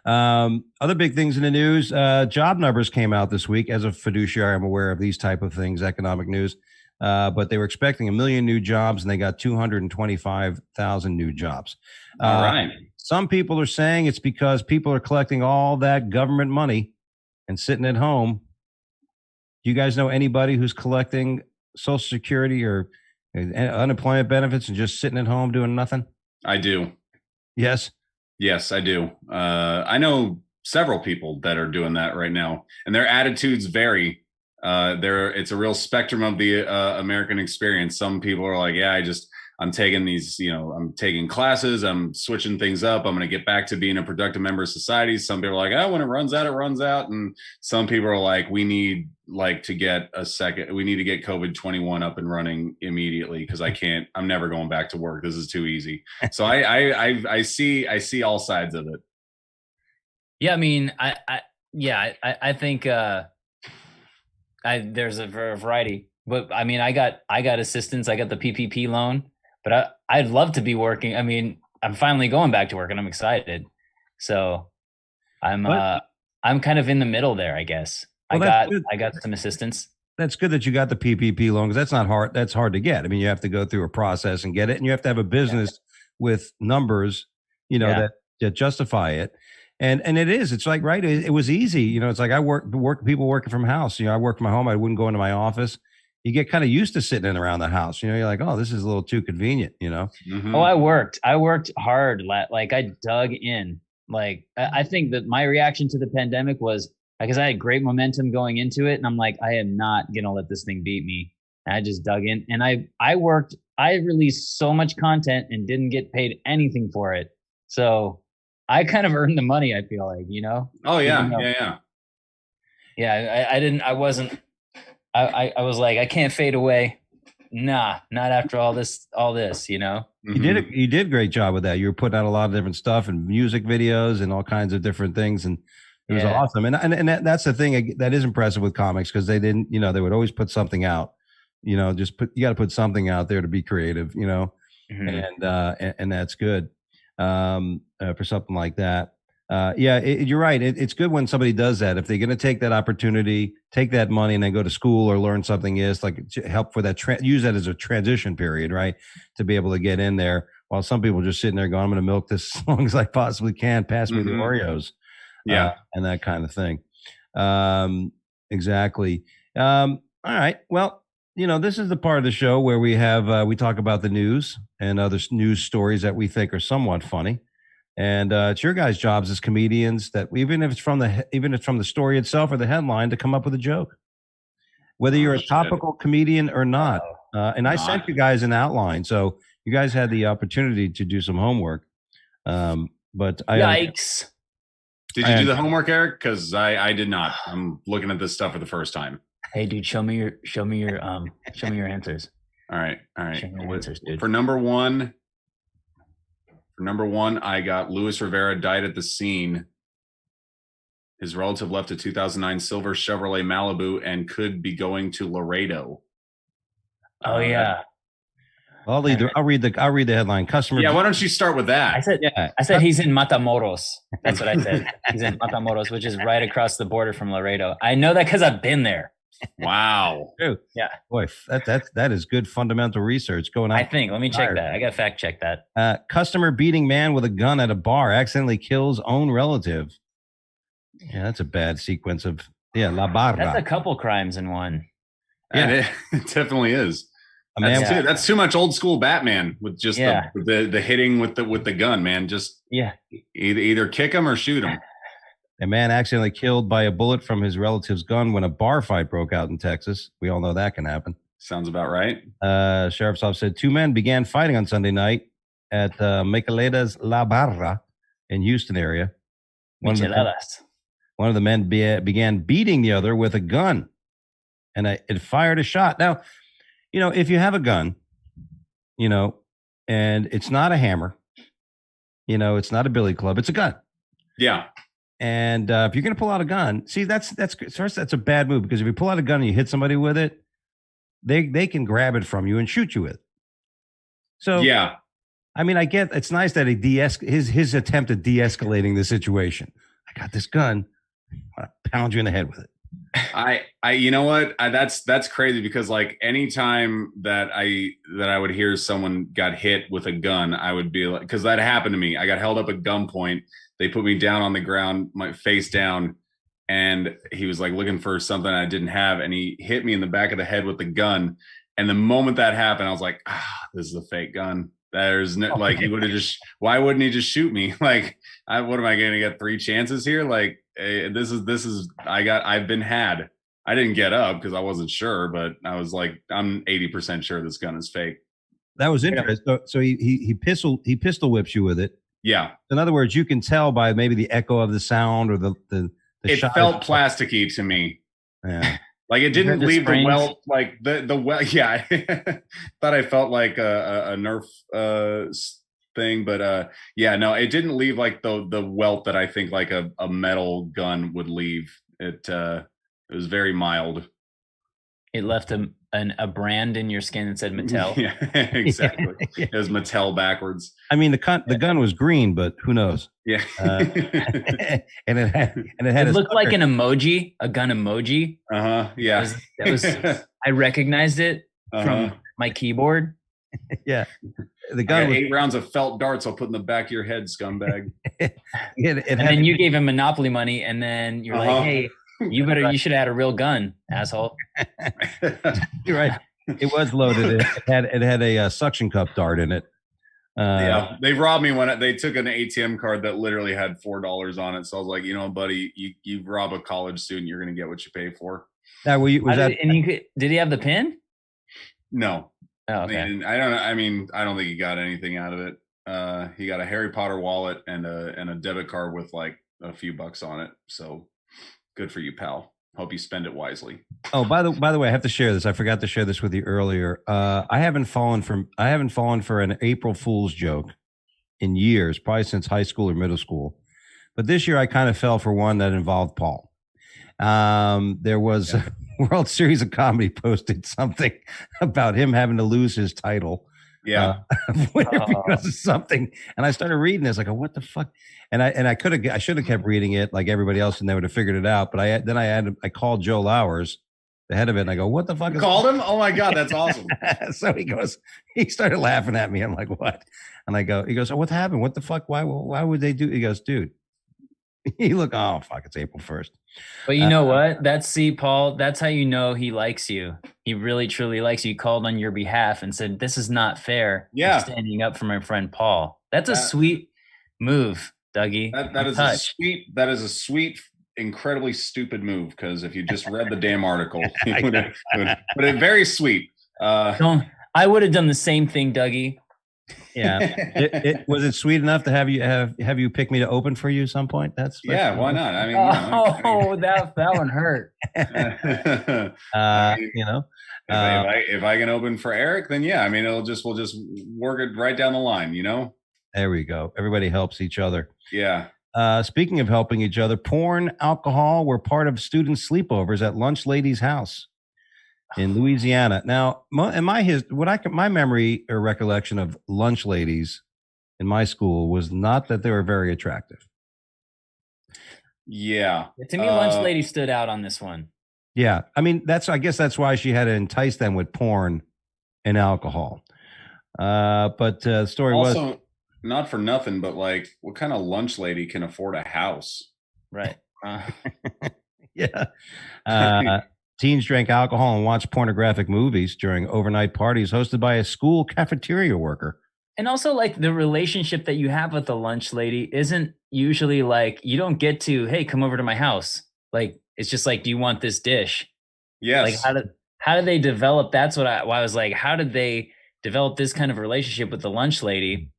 Other big things in the news, job numbers came out this week. As a fiduciary, I'm aware of these type of things, economic news. But they were expecting 1 million new jobs and they got 225,000 new jobs. All right. Some people are saying it's because people are collecting all that government money and sitting at home. Do you guys know anybody who's collecting Social Security or unemployment benefits and just sitting at home doing nothing? I do. Yes. Yes, I do. I know several people that are doing that right now, and their attitudes vary. It's a real spectrum of the American experience. Some people are like, yeah, I'm taking these, I'm taking classes, I'm switching things up. I'm going to get back to being a productive member of society. Some people are like, oh, when it runs out, it runs out. And some people are like, we need to get COVID-21 up and running immediately because I'm never going back to work. This is too easy. So I see all sides of it. Yeah. I mean, I think there's a variety, but I mean, I got assistance. I got the PPP loan. But I'd love to be working. I mean, I'm finally going back to work and I'm excited. So I'm kind of in the middle there, I guess. Well, I got some assistance. That's good that you got the PPP loan because that's not hard. That's hard to get. I mean, you have to go through a process and get it, and you have to have a business with numbers, that justify it. And it is. It's like, right. It was easy. It's like I people working from house. I work from my home. I wouldn't go into my office. You get kind of used to sitting in around the house. You're like, oh, this is a little too convenient, Mm-hmm. Oh, I worked hard. Like I dug in. Like I think that my reaction to the pandemic was because I had great momentum going into it. And I'm like, I am not going to let this thing beat me. And I just dug in and I worked. I released so much content and didn't get paid anything for it. So I kind of earned the money, I feel like, Oh, yeah. Yeah. I was like, I can't fade away. Nah, not after all this, Mm-hmm. You did a great job with that. You were putting out a lot of different stuff and music videos and all kinds of different things. And it was awesome. And that's the thing that is impressive with comics because they didn't, they would always put something out, you got to put something out there to be creative, mm-hmm. And that's good for something like that. You're right. It's good when somebody does that. If they're going to take that opportunity, take that money and then go to school or learn something help for that, use that as a transition period, right? To be able to get in there while some people just sitting there going, I'm going to milk this as long as I possibly can. Pass me the Oreos. And that kind of thing. Exactly. All right. Well, this is the part of the show where we have, we talk about the news and other news stories that we think are somewhat funny. And it's your guys' jobs as comedians that even if it's from the story itself or the headline to come up with a joke, whether you're a topical comedian or not. And I sent you guys an outline, so you guys had the opportunity to do some homework. But yikes! Did you do the homework, Eric? Because I did not. I'm looking at this stuff for the first time. Hey, dude, show me your answers. All right. Show me your answers, dude. For number one, I got Luis Rivera died at the scene. His relative left a 2009 silver Chevrolet Malibu and could be going to Laredo. Oh yeah. I'll read the headline. Customer. Yeah, why don't you start with that? I said he's in Matamoros. That's what I said. He's in Matamoros, which is right across the border from Laredo. I know that because I've been there. Wow. Dude, yeah. Boy, that is good fundamental research going on. I think. Let me check that. I got to fact check that. Customer beating man with a gun at a bar accidentally kills own relative. Yeah, that's a bad sequence of La Barra. That's a couple crimes in one. Yeah, it definitely is. That's too much old school Batman with just the hitting with the gun, man. Just either kick him or shoot him. A man accidentally killed by a bullet from his relative's gun when a bar fight broke out in Texas. We all know that can happen. Sounds about right. Sheriff's office said 2 men began fighting on Sunday night at Micheleda's La Barra in Houston area. One of the men began beating the other with a gun, and it fired a shot. Now, if you have a gun, and it's not a hammer, it's not a billy club, it's a gun. Yeah. And if you're going to pull out a gun, see, that's a bad move, because if you pull out a gun and you hit somebody with it, they can grab it from you and shoot you with it. So yeah, I mean, I get it's nice that his attempt at de-escalating the situation. I got this gun, I'll pound you in the head with it. You know what? That's crazy, because like anytime that I would hear someone got hit with a gun, I would be like, because that happened to me. I got held up at gunpoint. They put me down on the ground, my face down, and he was like looking for something I didn't have, and he hit me in the back of the head with the gun. And the moment that happened, I was like, this is a fake gun. There's no, like, he would have why wouldn't he just shoot me? Like, what am I going to get 3 chances here? Like, I've been had. I didn't get up because I wasn't sure, but I was like, I'm 80% sure this gun is fake. That was interesting. So he pistol whips you with it. Yeah. In other words, you can tell by maybe the echo of the sound or the it shot. Felt plasticky to me. Yeah. Like it didn't leave the welt, like the welt. Yeah. Thought I felt like a Nerf thing, but no, it didn't leave like the welt that I think like a metal gun would leave. It was very mild. It left a brand in your skin that said Mattel. Yeah, exactly. It was Mattel backwards. I mean, the gun was green, but who knows? Yeah. And it had it looked like an emoji, a gun emoji. Yeah. That was I recognized it from my keyboard. Yeah. The gun was 8 rounds of felt darts I'll put in the back of your head, scumbag. And then you gave him Monopoly money, and then you're like, hey, you should have had a real gun, asshole. You're right. It was loaded. It had a suction cup dart in it. Yeah, they robbed me when they took an ATM card that literally had $4 on it. So I was like, buddy, you rob a college student, you're going to get what you pay for. Now, did he have the pin? No. Oh, okay. I don't know. I mean, I don't think he got anything out of it. He got a Harry Potter wallet and a debit card with like a few bucks on it. So good for you, pal. Hope you spend it wisely. Oh, by the way, I have to share this. I forgot to share this with you earlier. I haven't fallen for an April Fool's joke in years, probably since high school or middle school. But this year I kind of fell for one that involved Paul. There was a World Series of Comedy posted something about him having to lose his title. Yeah. Because of something. And I started reading this. I go, what the fuck? And I should have kept reading it like everybody else, and they would have figured it out. But I called Joe Lowers, the head of it, and I go, what the fuck? You called him? Oh my God, that's awesome. So he started laughing at me. I'm like, what? And he goes, oh, what happened? What the fuck? Why would they do? He goes, dude, you look, oh fuck, it's April 1st. But you know what? Paul, that's how you know he likes you. He really truly likes you. He called on your behalf and said, this is not fair. Yeah. I'm standing up for my friend Paul. That's a sweet, Move, Dougie. That is a sweet, incredibly stupid move. Because if you just read the damn article, but it's very sweet. I would have done the same thing, Dougie. Yeah. Was it sweet enough to have you pick me to open for you some point? That's why not? I mean, that one hurt. If I can open for Eric, then yeah. I mean, we'll just work it right down the line. There we go. Everybody helps each other. Yeah. Speaking of helping each other, porn, alcohol were part of student sleepovers at Lunch Lady's house in Louisiana. Now, my memory or recollection of lunch ladies in my school was not that they were very attractive. Yeah. To me, lunch lady stood out on this one. Yeah. I mean, I guess that's why she had to entice them with porn and alcohol. But the story also, was not for nothing, but like, what kind of lunch lady can afford a house? Right. Yeah. Teens drank alcohol and watched pornographic movies during overnight parties hosted by a school cafeteria worker. And also, like, the relationship that you have with the lunch lady isn't usually like, you don't get to, hey, come over to my house. Like, it's just like, do you want this dish? Yes. Like, how did they develop? That's why I was like, how did they develop this kind of relationship with the lunch lady?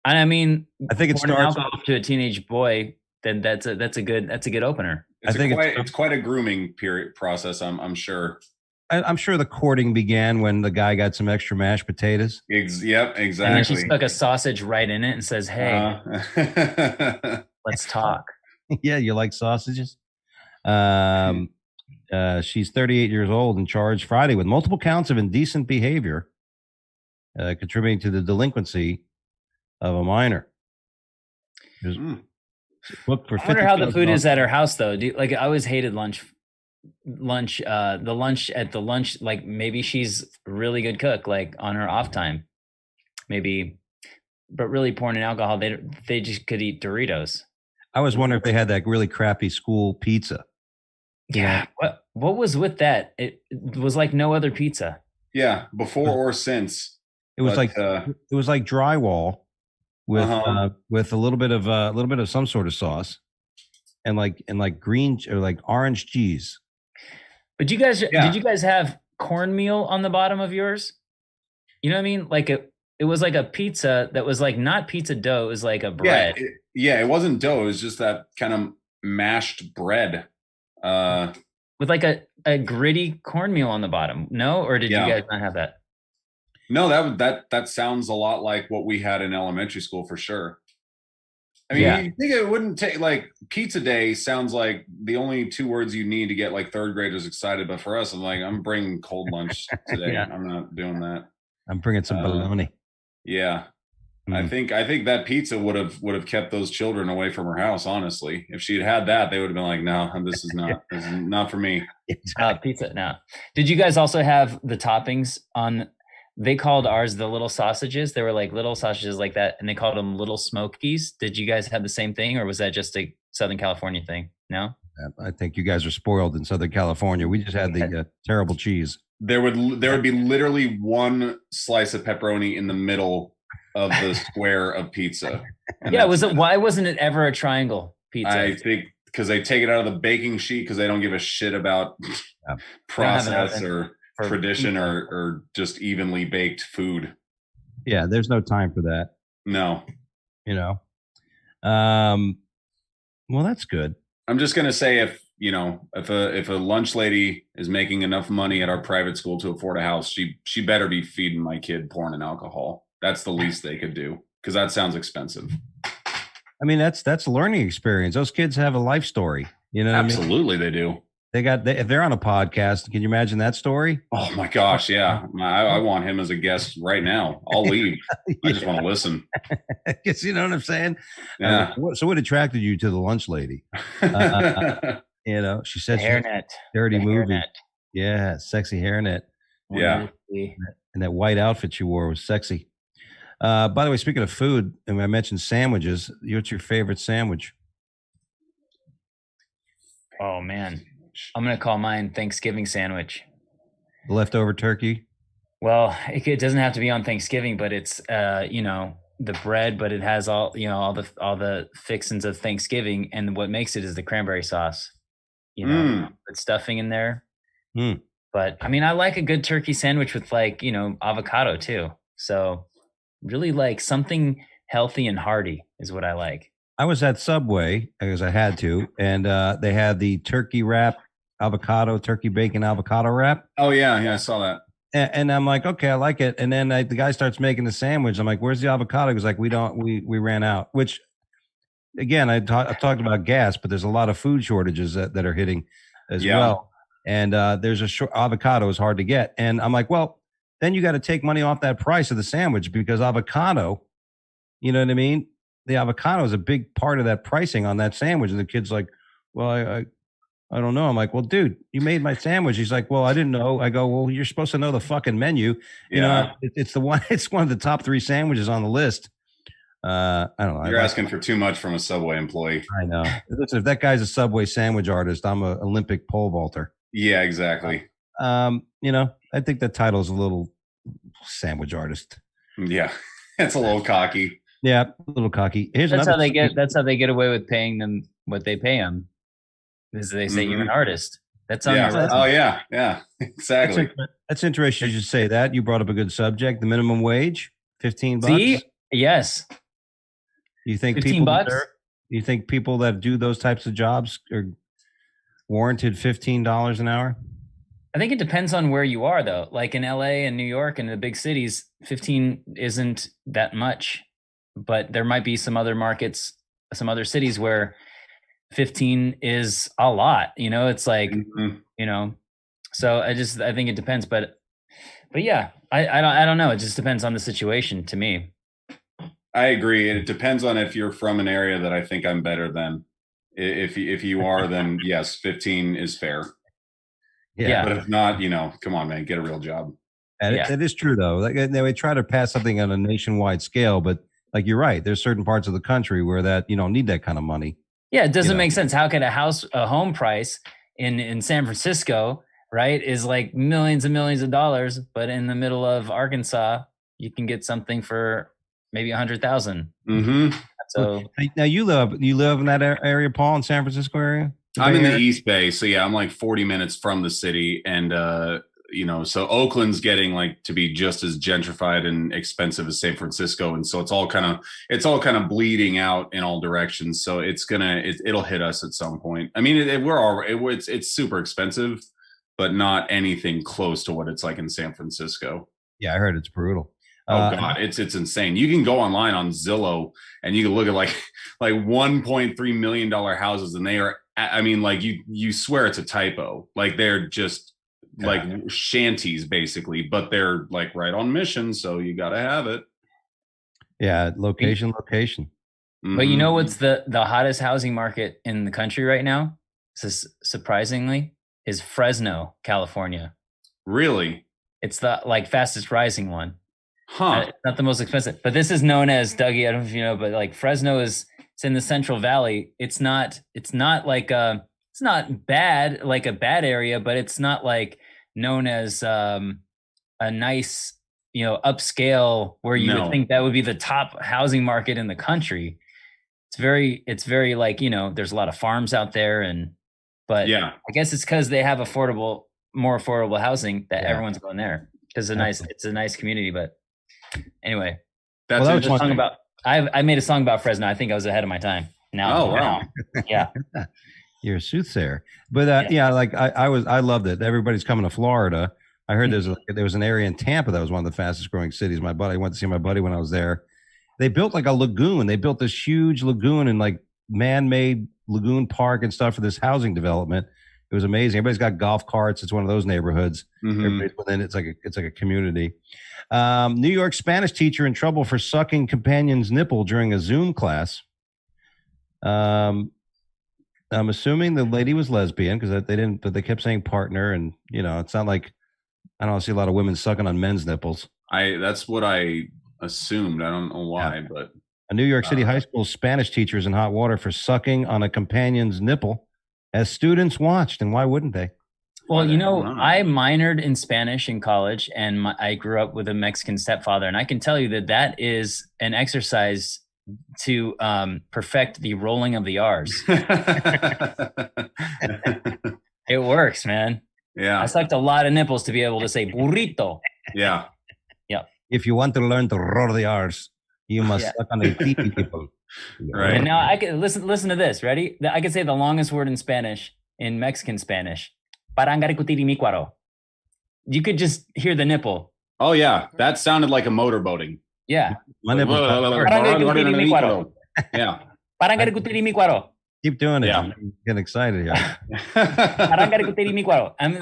And I mean, I think it starts alcohol to a teenage boy. Then that's a good opener. It's quite a grooming process. I'm sure. I'm sure the courting began when the guy got some extra mashed potatoes. Yep, exactly. And then she stuck a sausage right in it and says, "Hey, let's talk." Yeah, you like sausages? She's 38 years old and charged Friday with multiple counts of indecent behavior, contributing to the delinquency of a minor. I wonder how the food is at her house, though. I always hated lunch. The lunch at the lunch, like, maybe she's a really good cook, like on her off time, maybe, but really porn and alcohol, they just could eat Doritos. I was wondering if they had that really crappy school pizza. Yeah. What was with that? It was like no other pizza. Yeah, before or since. It was like drywall with a little bit of some sort of sauce and like green or like orange cheese. But did you guys have cornmeal on the bottom of yours? You know what I mean? Like it was like a pizza that was like not pizza dough. It was like a bread. It wasn't dough. It was just that kind of mashed bread. With like a gritty cornmeal on the bottom. No? Or did you guys not have that? No, that sounds a lot like what we had in elementary school for sure. I mean, you think it wouldn't take, like, pizza day sounds like the only two words you need to get like third graders excited. But for us, I'm bringing cold lunch today. Yeah. I'm not doing that. I'm bringing some bologna. Yeah. I think that pizza would have kept those children away from her house. Honestly, if she had that, they would have been like, "No, this is not for me." Pizza. No. Did you guys also have the toppings on? They called ours the little sausages. They were like little sausages like that, and they called them little smokies. Did you guys have the same thing, or was that just a Southern California thing? No. I think you guys are spoiled in Southern California. We just had the terrible cheese. There would be literally one slice of pepperoni in the middle of the square of pizza. Yeah, why wasn't it ever a triangle pizza? I think because they take it out of the baking sheet because they don't give a shit about process or tradition or just evenly baked food. Yeah, there's no time for that. No. Well, that's good. I'm just gonna say if a lunch lady is making enough money at our private school to afford a house, she better be feeding my kid porn and alcohol. That's the least they could do, because that sounds expensive. I mean, that's a learning experience. Those kids have a life story. You know what Absolutely, I mean? They do. If they're on a podcast, can you imagine that story? Oh my gosh, yeah. I want him as a guest right now. I'll leave. I just want to listen. You know what I'm saying? Yeah. So what attracted you to the lunch lady? She said hairnet, dirty movie. Hairnet. Yeah, sexy hairnet. Yeah. And that white outfit you wore was sexy. By the way, speaking of food, and I mentioned sandwiches, what's your favorite sandwich? Oh man, I'm gonna call mine Thanksgiving sandwich. Leftover turkey. Well, it doesn't have to be on Thanksgiving, but it's the bread, but it has all all the fixings of Thanksgiving, and what makes it is the cranberry sauce. Put stuffing in there. But I mean, I like a good turkey sandwich with avocado too. So really like something healthy and hearty is what I like. I was at Subway because I had to, and they had the turkey wrap, turkey bacon avocado wrap. Oh yeah, I saw that. And I'm like, okay, I like it. And then the guy starts making the sandwich. I'm like, where's the avocado? He's like, we ran out. Which, again, I talked about gas, but there's a lot of food shortages that are hitting as well. And there's avocado is hard to get. And I'm like, well, then you got to take money off that price of the sandwich because avocado, you know what I mean? The avocado is a big part of that pricing on that sandwich. And the kid's like, well, I don't know. I'm like, well, dude, you made my sandwich. He's like, well, I didn't know. I go, well, you're supposed to know the fucking menu. You know, it's one of the top 3 sandwiches on the list. I don't know. You're asking for too much from a Subway employee. I know. Listen, if that guy's a Subway sandwich artist, I'm an Olympic pole vaulter. Yeah, exactly. I think the title's a little sandwich artist. Yeah, it's a little cocky. Yeah, a little cocky. That's how they get away with paying them what they pay them. Is they say you're an artist. That's on your resume. Oh yeah, exactly. That's interesting. You should say that. You brought up a good subject. The minimum wage, $15. See? Yes. You think $15? You think people that do those types of jobs are warranted $15 an hour? I think it depends on where you are, though. Like in LA and New York and the big cities, 15 isn't that much. But there might be some other markets, some other cities where 15 is a lot. It's like, so I think it depends. But yeah, I don't know. It just depends on the situation to me. I agree. And it depends on if you're from an area that I think I'm better than. If you are, then yes, 15 is fair. Yeah. But if not, come on, man, get a real job. And it is true, though. Like, they try to pass something on a nationwide scale, but like you're right, there's certain parts of the country where that you don't need that kind of money. Yeah, it doesn't make sense. How could a home price in San Francisco, right, is like millions and millions of dollars, but in the middle of Arkansas, you can get something for maybe 100,000. Mm-hmm. So now you live in that area, Paul, in San Francisco area? I'm in the East Bay, so yeah, I'm like 40 minutes from the city, and so Oakland's getting like to be just as gentrified and expensive as San Francisco, and so it's all kind of bleeding out in all directions. So it'll hit us at some point. I mean, it's super expensive, but not anything close to what it's like in San Francisco. Yeah, I heard it's brutal. Oh God, it's insane. You can go online on Zillow and you can look at like $1.3 million houses, and they are, I mean, like you swear it's a typo. Like they're just like shanties basically, but they're like right on mission, so you got to have it. Yeah, location. But you know what's the hottest housing market in the country right now? Surprisingly, is Fresno, California. Really? It's the fastest rising one. Huh. It's not the most expensive, but this is known as, Dougie, I don't know if you know, but like Fresno it's in the Central Valley. It's not like it's not bad, like a bad area, but it's not like known as a nice, upscale where you would think that would be the top housing market in the country. It's very like, there's a lot of farms out there but I guess it's because they have more affordable housing that everyone's going there because it's a nice community. But anyway, that's a song about. I made a song about Fresno. I think I was ahead of my time. Now, wow, yeah, you're a soothsayer. But I loved it. Everybody's coming to Florida. I heard there was an area in Tampa that was one of the fastest growing cities. I went to see my buddy when I was there. They built like a lagoon. They built this huge lagoon and like man-made lagoon park and stuff for this housing development. It was amazing. Everybody's got golf carts. It's one of those neighborhoods. Mm-hmm. Everybody's within. It's like a community. New York Spanish teacher in trouble for sucking companion's nipple during a Zoom class. I'm assuming the lady was lesbian because but they kept saying partner, and it's not like I don't see a lot of women sucking on men's nipples. That's what I assumed. I don't know why, but a New York City high school Spanish teacher is in hot water for sucking on a companion's nipple as students watched. And why wouldn't they? Well, I minored in Spanish in college, and I grew up with a Mexican stepfather, and I can tell you that is an exercise to perfect the rolling of the R's. It works, man. Yeah. I sucked a lot of nipples to be able to say burrito. Yeah. Yeah. If you want to learn to roll the R's, you must suck on a titi nipple. Right. And now I can listen to this. Ready? I can say the longest word in Spanish, in Mexican Spanish. Parangaricutirimícuaro. You could just hear the nipple. Oh yeah, that sounded like a motorboating. Yeah. My nipples. Yeah. Parangaricutirimícuaro. Keep doing it. Yeah. I'm getting excited here.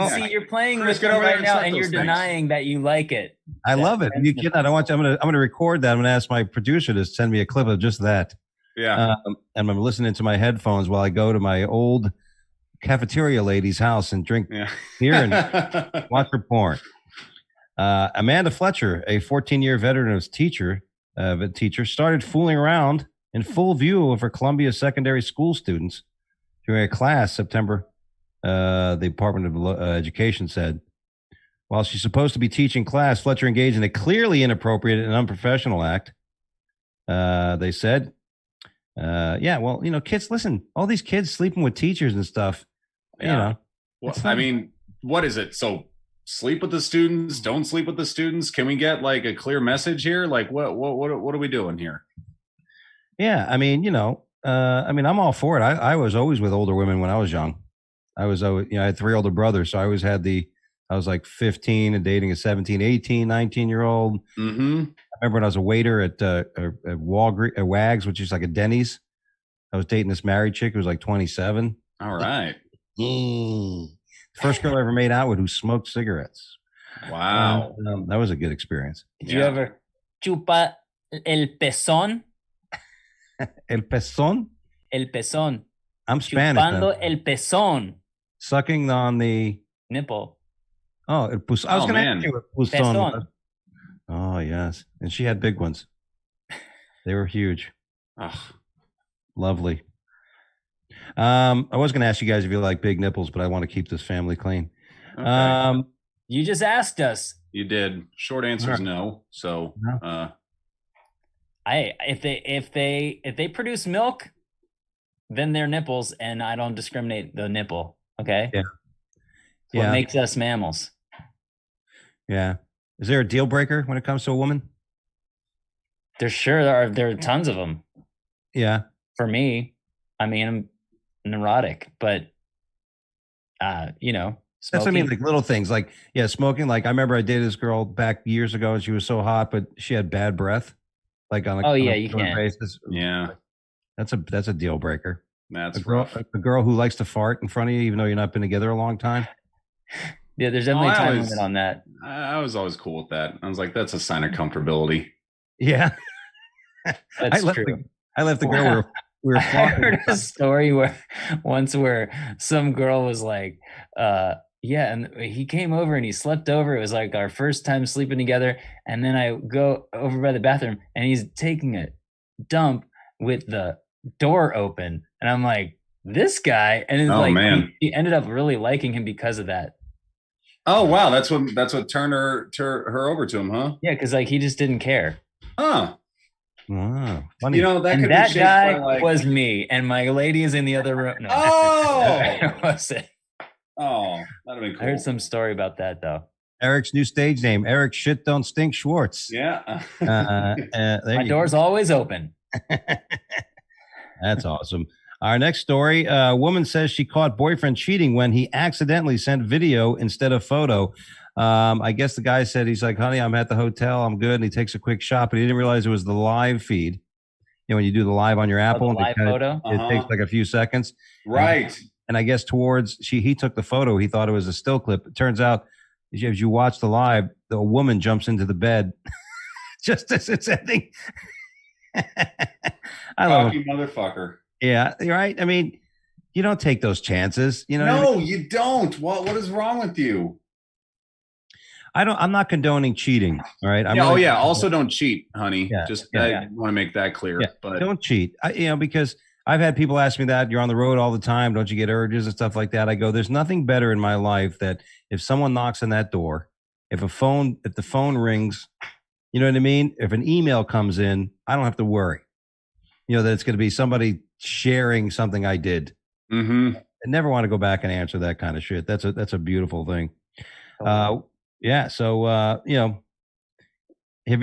See, you're playing with it right now, and you're denying that you like it. I love it. You kidding? I don't want you. I'm gonna record that. I'm gonna ask my producer to send me a clip of just that. Yeah. And I'm listening to my headphones while I go to my old cafeteria lady's house and drink beer and watch her porn. Amanda Fletcher, a 14-year veteran of teacher, started fooling around in full view of her Columbia secondary school students during a class September. The Department of Education said, while she's supposed to be teaching class, Fletcher engaged in a clearly inappropriate and unprofessional act. They said, kids, listen, all these kids sleeping with teachers and stuff, Well, I mean, what is it? So sleep with the students, don't sleep with the students. Can we get like a clear message here? Like what are we doing here? Yeah. I mean, I'm all for it. I was always with older women when I was young. I was always, I had 3 older brothers. So I always had I was like 15 and dating a 17, 18, 19-year-old. Mm-hmm. I remember when I was a waiter at Wags, which is like a Denny's. I was dating this married chick who was like 27. All right. First girl I ever made out with who smoked cigarettes. Wow. That was a good experience. Did you ever chupa el pezón? El pezón? El pezón. I'm Spanish. Chupando el pezón. Sucking on the nipple. Oh, el pus. I was going to ask you what pezón was. Oh, yes. And she had big ones. They were huge. Ugh. Lovely. I was going to ask you guys if you like big nipples, but I want to keep this family clean. Okay. You just asked us. You did. Short answer is no. So, if they produce milk, then they're nipples, and I don't discriminate the nipple. Okay. Yeah. What makes us mammals? Yeah. Is there a deal breaker when it comes to a woman? There are tons of them. Yeah. For me, I mean, I'm neurotic, but smoking. That's what I mean, like little things, like smoking. Like I remember I dated this girl back years ago, and she was so hot, but she had bad breath. Like on a you can. Basis. Yeah, that's a deal breaker. That's a girl who likes to fart in front of you, even though you're not been together a long time. Yeah, there's definitely a time limit on that. I was always cool with that. I was like, that's a sign of comfortability. Yeah, that's true. I left the girl. We were I heard a story where some girl was like, and he came over and he slept over. It was like our first time sleeping together. And then I go over by the bathroom and he's taking a dump with the door open. And I'm like, this guy. And it's man. He ended up really liking him because of that. Oh, wow. That's what turned her over to him, huh? Yeah. Cause like, he just didn't care. Huh. Wow. Funny. That guy was me, and my lady is in the other room. No, it wasn't. Oh, that'd be cool. I heard some story about that though. Eric's new stage name, Eric Shit Don't Stink Schwartz. Yeah. My door's always open. That's awesome. Our next story, a woman says she caught boyfriend cheating when he accidentally sent video instead of photo. I guess the guy said, he's like, honey, I'm at the hotel. I'm good. And he takes a quick shot, but he didn't realize it was the live feed. When you do the live on your Apple, live photo, it takes like a few seconds. Right. And I guess he took the photo. He thought it was a still clip. It turns out, as you watch the live, the woman jumps into the bed just as it's ending. I love him. Motherfucker. Yeah, you're right. I mean, you don't take those chances. No, you don't. What is wrong with you? I'm not condoning cheating. All right. Also don't cheat, honey. Yeah, I want to make that clear. Yeah, but don't cheat. Because I've had people ask me that. You're on the road all the time. Don't you get urges and stuff like that? I go, there's nothing better in my life that if someone knocks on that door, if the phone rings, you know what I mean? If an email comes in, I don't have to worry. That it's going to be somebody sharing something I did. Mm-hmm. I never want to go back and answer that kind of shit. That's a beautiful thing. Yeah. So, have you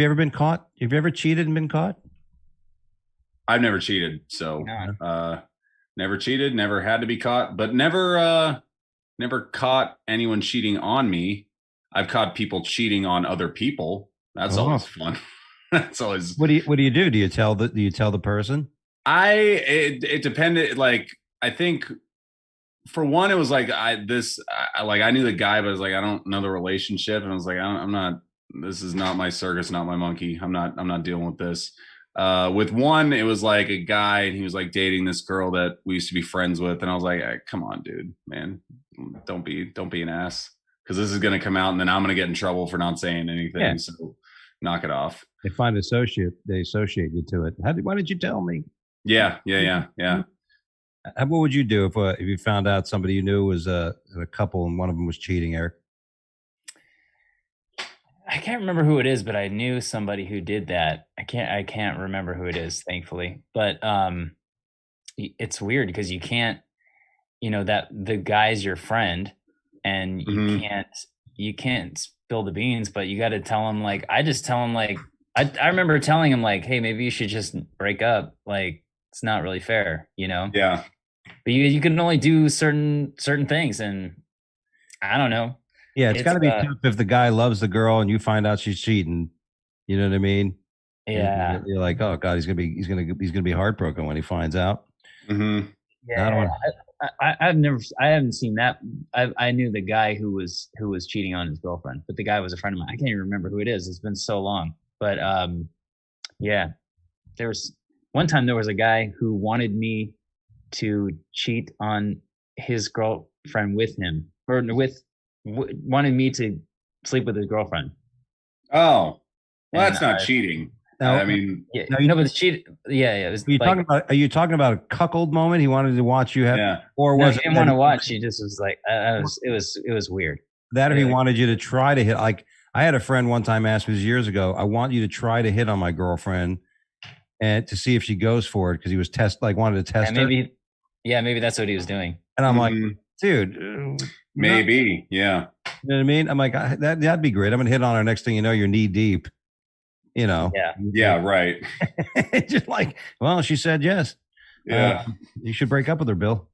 ever been caught? Have you ever cheated and been caught? I've never cheated. So, never cheated, never had to be caught, but never caught anyone cheating on me. I've caught people cheating on other people. That's always fun. That's always. What do you do? Do you tell the person? It depended. Like, I think for one, it was like I knew the guy, but I was like, I don't know the relationship, and I was like, I'm not. This is not my circus, not my monkey. I'm not dealing with this. With one, it was like a guy, and he was like dating this girl that we used to be friends with, and I was like, come on, dude, man, don't be an ass, because this is gonna come out, and then I'm gonna get in trouble for not saying anything. Yeah. So knock it off. They associate you to it. Why did you tell me? Yeah. What would you do if you found out somebody you knew was a couple and one of them was cheating, Eric? I can't remember who it is, but I knew somebody who did that. I can't remember who it is, thankfully. But it's weird because you can't, that the guy's your friend, and you can't spill the beans, but you got to tell him. Like, I just tell him, like, I remember telling him, like, hey, maybe you should just break up. Like, it's not really fair, Yeah. But you can only do certain things, and I don't know. Yeah, it's got to be tough if the guy loves the girl and you find out she's cheating. You know what I mean? Yeah. You're like, oh God, he's gonna be heartbroken when he finds out. Mm-hmm. Yeah. I haven't seen that. I knew the guy who was cheating on his girlfriend, but the guy was a friend of mine. I can't even remember who it is. It's been so long. But yeah, there was one time there was a guy who wanted me to cheat on his girlfriend with him, or wanted me to sleep with his girlfriend. Oh, well, that's not cheating. No, I mean, yeah, but it's cheat. Yeah. Are you talking about a cuckold moment? He wanted to watch you have, or was he didn't want to watch? He just was like, it was weird. That, or he wanted you to try to hit. Like, I had a friend one time ask me years ago, I want you to try to hit on my girlfriend and to see if she goes for it, because he was wanted to test her. Maybe that's what he was doing. And I'm like, dude, maybe, yeah. You know what I mean? I'm like, that'd be great. I'm gonna hit on her. Next thing you know, you're knee deep. Yeah, right. Just like, well, she said yes. Yeah, you should break up with her, Bill.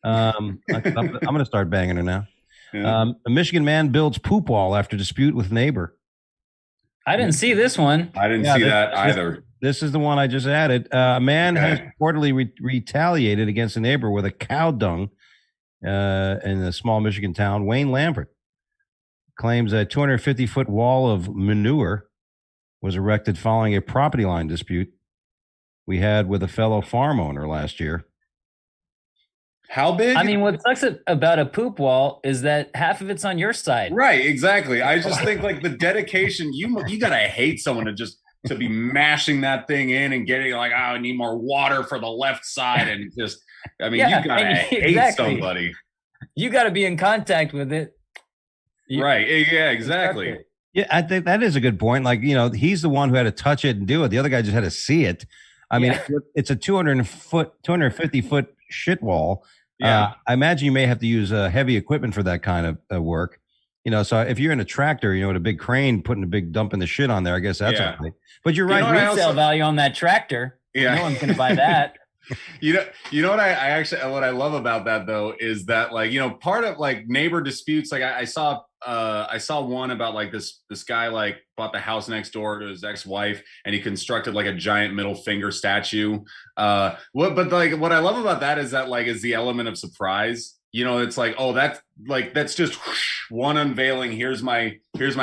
I'm gonna start banging her now. Yeah. A Michigan man builds poop wall after dispute with neighbor. I didn't see this one. I didn't see that either. This is the one I just added. A man has reportedly retaliated against a neighbor with a cow dung in a small Michigan town. Wayne Lambert claims a 250-foot wall of manure was erected following a property line dispute we had with a fellow farm owner last year. How big? I mean, what sucks about a poop wall is that half of it's on your side. Right, exactly. I just think, like, the dedication, you gotta hate someone to be mashing that thing in and getting like, oh, I need more water for the left side, and just, I mean, you gotta hate somebody. You gotta be in contact with it. Right. Yeah, exactly. Yeah, I think that is a good point. Like, he's the one who had to touch it and do it. The other guy just had to see it. I mean, it's a 250-foot shit wall. Yeah. I imagine you may have to use heavy equipment for that kind of work. So if you're in a tractor, with a big crane putting a big dump in the shit on there, I guess that's okay. But you're right. Resale value on that tractor. Yeah. No one's going to buy that. You know what I actually, what I love about that though is that, like, part of like neighbor disputes, like I saw one about like this guy like bought the house next door to his ex-wife and he constructed like a giant middle finger statue. But like what I love about that is that, like, is the element of surprise. It's like, oh, that's just one unveiling. Here's my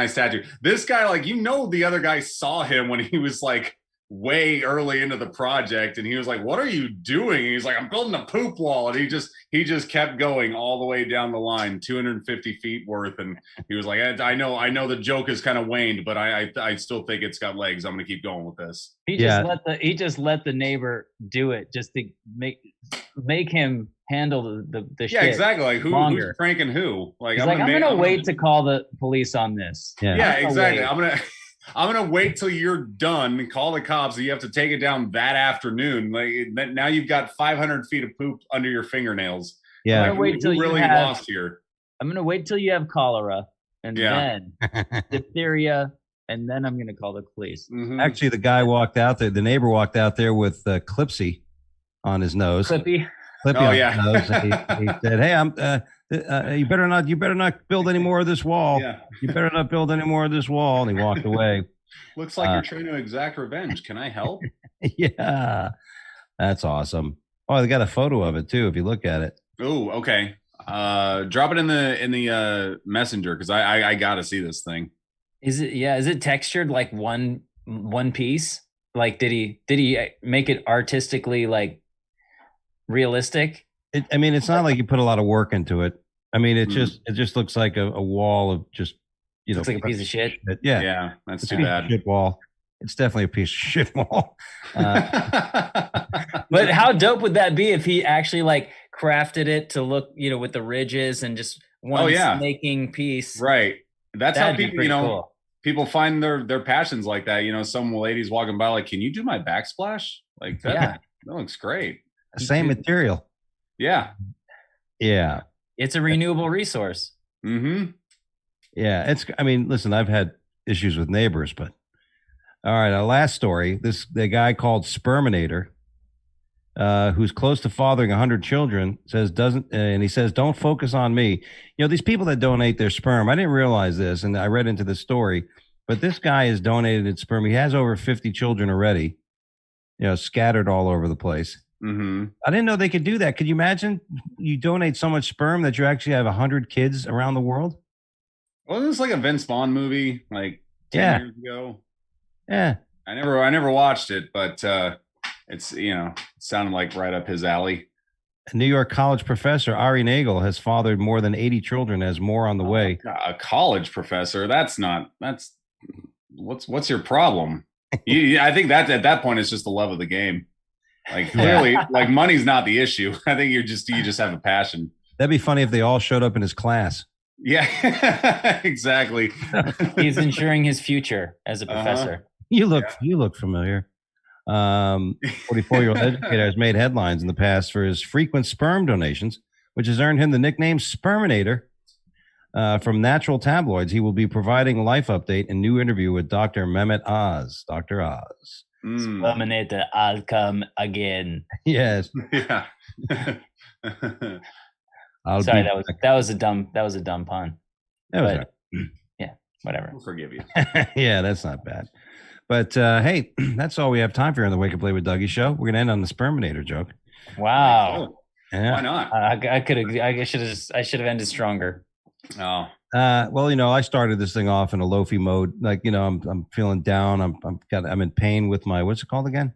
statue. This guy, like, the other guy saw him when he was like way early into the project, and he was like, what are you doing? And he's like, I'm building a poop wall. And he just kept going all the way down the line, 250 feet worth. And he was like, I know the joke is kind of waned, but I still think it's got legs. I'm gonna keep going with this. He just let the neighbor do it just to make make him handle the Yeah, shit. exactly. Like who's pranking who? Like I'm gonna wait to call the police on this. Yeah, exactly. I'm gonna wait till you're done, call the cops, and you have to take it down that afternoon. Like now you've got 500 feet of poop under your fingernails. Yeah. Like, I'm gonna wait till you have, lost here. I'm gonna wait till you have cholera, and then diphtheria, and then I'm gonna call the police. Mm-hmm. Actually, the guy walked out there. The neighbor walked out there with Clipsy on his nose. Clippy on his nose. And he said, "Hey, you better not build any more of this wall. Yeah. You better not build any more of this wall." And he walked away. Looks like you're trying to exact revenge. Can I help? Yeah, that's awesome. Oh, they got a photo of it too. If you look at it. Oh, okay. Drop it in the messenger because I gotta see this thing. Is it textured like one piece? Like did he make it artistically like realistic? It's not like you put a lot of work into it. I mean, it just looks like a wall of just looks like a piece of shit. Yeah, that's too bad. Shit wall. It's definitely a piece of shit wall. But how dope would that be if he actually like crafted it to look, with the ridges and just one making piece? Right. That's how people, cool. People find their passions like that. Some ladies walking by like, can you do my backsplash? Like that looks great. Same material. Yeah. Yeah. It's a renewable resource. Mm-hmm. Yeah. Listen, I've had issues with neighbors, but all right. Our last story, the guy called Sperminator, who's close to fathering 100 children, he says, don't focus on me. These people that donate their sperm, I didn't realize this, and I read into the story, but this guy has donated his sperm. He has over 50 children already, scattered all over the place. Mm-hmm. I didn't know they could do that. Could you imagine you donate so much sperm that you actually have 100 kids around the world? Well, this is like a Vince Vaughn movie, like 10 years ago. Yeah. I never watched it, but it's it sounded like right up his alley. A New York college professor, Ari Nagel, has fathered more than 80 children, has more on the way. A college professor? What's your problem? I think that at that point it's just the love of the game. Like clearly, like money's not the issue. I think you just have a passion. That'd be funny if they all showed up in his class. Yeah, exactly. He's ensuring his future as a professor. You look familiar. 44-year-old educator has made headlines in the past for his frequent sperm donations, which has earned him the nickname Sperminator from natural tabloids. He will be providing a life update and new interview with Dr. Mehmet Oz. Dr. Oz. Sperminator, I'll come again. Yes. Yeah. Sorry, that was a dumb pun. That was right. Yeah, whatever. We'll forgive you. Yeah, that's not bad. But hey, that's all we have time for on the Wake Up Play with Dougie show. We're gonna end on the Sperminator joke. Wow. Yeah. Why not? I should have ended stronger. Oh. Well, I started this thing off in a loafy mode. Like, I'm feeling down. I'm in pain with my, what's it called again?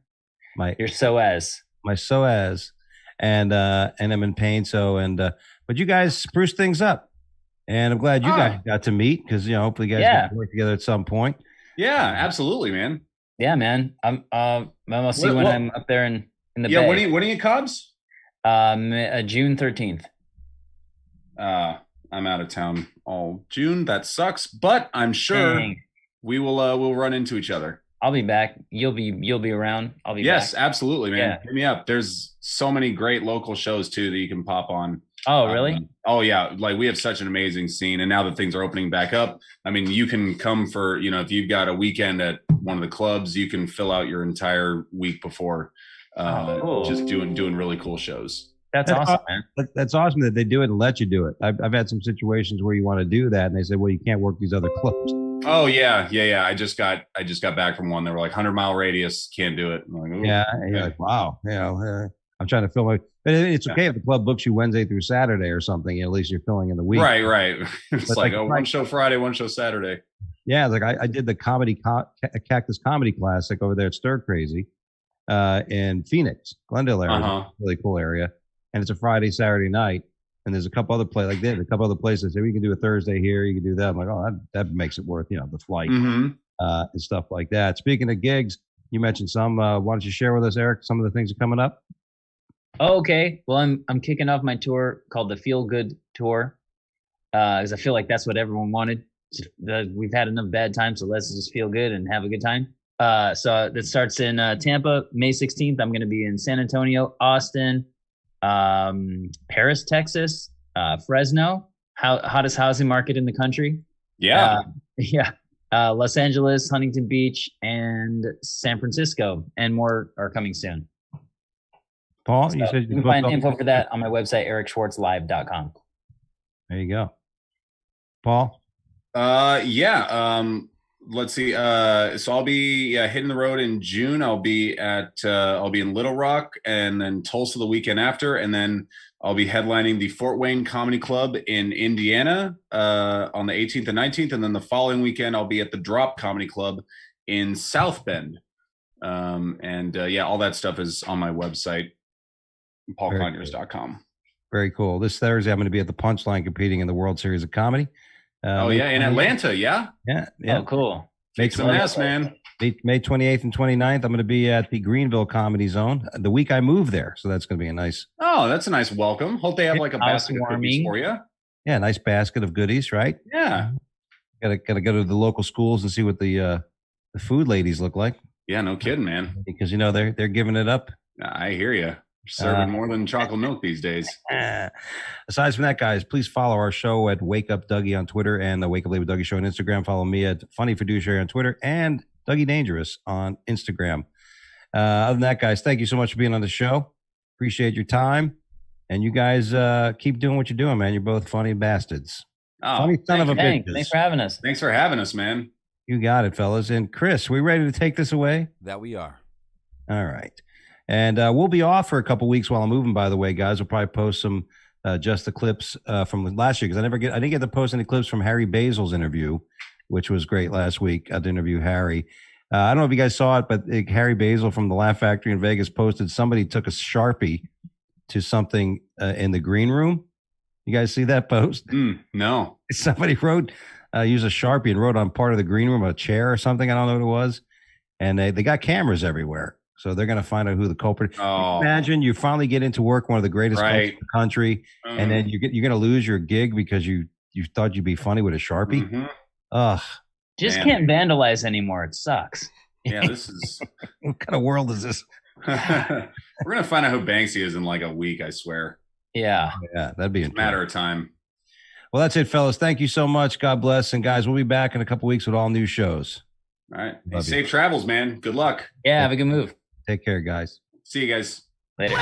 Your psoas. My psoas, and I'm in pain. But you guys spruced things up, and I'm glad you guys got to meet because hopefully you guys get to work together at some point. Yeah, absolutely, man. Yeah, man. I'm see when I'm up there in the Bay. When are you Cubs? June 13th. I'm out of town all June. That sucks, but I'm sure we'll run into each other. I'll be back. You'll be around. I'll be back. Yes, absolutely, man. Yeah. Hit me up. There's so many great local shows too that you can pop on. Oh, really? Oh yeah. Like we have such an amazing scene. And now that things are opening back up, you can come for, if you've got a weekend at one of the clubs, you can fill out your entire week before cool. Just doing really cool shows. That's awesome, man. That's awesome that they do it and let you do it. I've had some situations where you want to do that, and they say, "Well, you can't work these other clubs." Oh yeah. I just got back from one. They were like 100-mile radius, can't do it. I'm like, yeah, and you're like, wow. I'm trying to fill my. But it's okay if the club books you Wednesday through Saturday or something. At least you're filling in the week. Right. It's like one show Friday, one show Saturday. Yeah, like I did the Cactus Comedy Classic over there at Stir Crazy in Phoenix, Glendale area, really cool area. And it's a Friday, Saturday night, and there's a couple other places. Like they had a couple other places. Say we can do a Thursday here. You can do that. I'm like, oh, that makes it worth the flight and stuff like that. Speaking of gigs, you mentioned some. Why don't you share with us, Eric, some of the things that are coming up? Oh, okay. Well, I'm kicking off my tour called the Feel Good Tour, because I feel like that's what everyone wanted. We've had enough bad times, so let's just feel good and have a good time. So that starts in Tampa, May 16th. I'm going to be in San Antonio, Austin, Paris, Texas, Fresno, hottest housing market in the country. Yeah. Yeah. Los Angeles, Huntington Beach, and San Francisco, and more are coming soon. Paul, So you said you can find info for that on my website, ericschwartzlive.com. There you go. Paul? Let's see. So I'll be hitting the road in June. I'll be in Little Rock and then Tulsa the weekend after, and then I'll be headlining the Fort Wayne Comedy Club in Indiana on the 18th and 19th, and then the following weekend I'll be at the Drop Comedy Club in South Bend. All that stuff is on my website, paulconyers.com. Very cool. This Thursday, I'm going to be at the Punchline competing in the World Series of Comedy. In Atlanta, yeah. Oh, cool. Make some ass, man. May 28th and 29th, I'm going to be at the Greenville Comedy Zone the week I move there. So that's going to be a nice. Oh, that's a nice welcome. Hope they have like a basket of cookies for you. Yeah, nice basket of goodies, right? Yeah. Gotta go to the local schools and see what the food ladies look like. Yeah, no kidding, man. Because they're giving it up. I hear you. Serving more than chocolate milk these days. Aside from that, guys, please follow our show at Wake Up Dougie on Twitter and the Wake Up Late with Dougie Show on Instagram. Follow me at Funny Fiduciary on Twitter and Dougie Dangerous on Instagram. Other than that, guys, thank you so much for being on the show. Appreciate your time. And you guys keep doing what you're doing, man. You're both funny bastards. Oh, funny son of a bitch. Thanks for having us. Thanks for having us, man. You got it, fellas. And Chris, we ready to take this away? That we are. All right. And we'll be off for a couple weeks while I'm moving, by the way, guys. We'll probably post some just the clips from last year because I didn't get to post any clips from Harry Basil's interview, which was great last week. I had to interview Harry. I don't know if you guys saw it, but Harry Basil from the Laugh Factory in Vegas posted somebody took a Sharpie to something in the green room. You guys see that post? No. Somebody used a Sharpie and wrote on part of the green room, a chair or something. I don't know what it was. And they got cameras everywhere. So they're going to find out who the culprit is. Oh. Imagine you finally get into work, one of the greatest clubs in the country, and then you're going to lose your gig because you thought you'd be funny with a Sharpie. Mm-hmm. Ugh. Just can't vandalize anymore. It sucks. Yeah, this is... What kind of world is this? We're going to find out who Banksy is in like a week, I swear. Yeah. Yeah, that'd be a matter of time. Well, that's it, fellas. Thank you so much. God bless. And guys, we'll be back in a couple weeks with all new shows. All right. Hey, safe travels, man. Good luck. Yeah, have a good move. Take care, guys. See you guys. Later.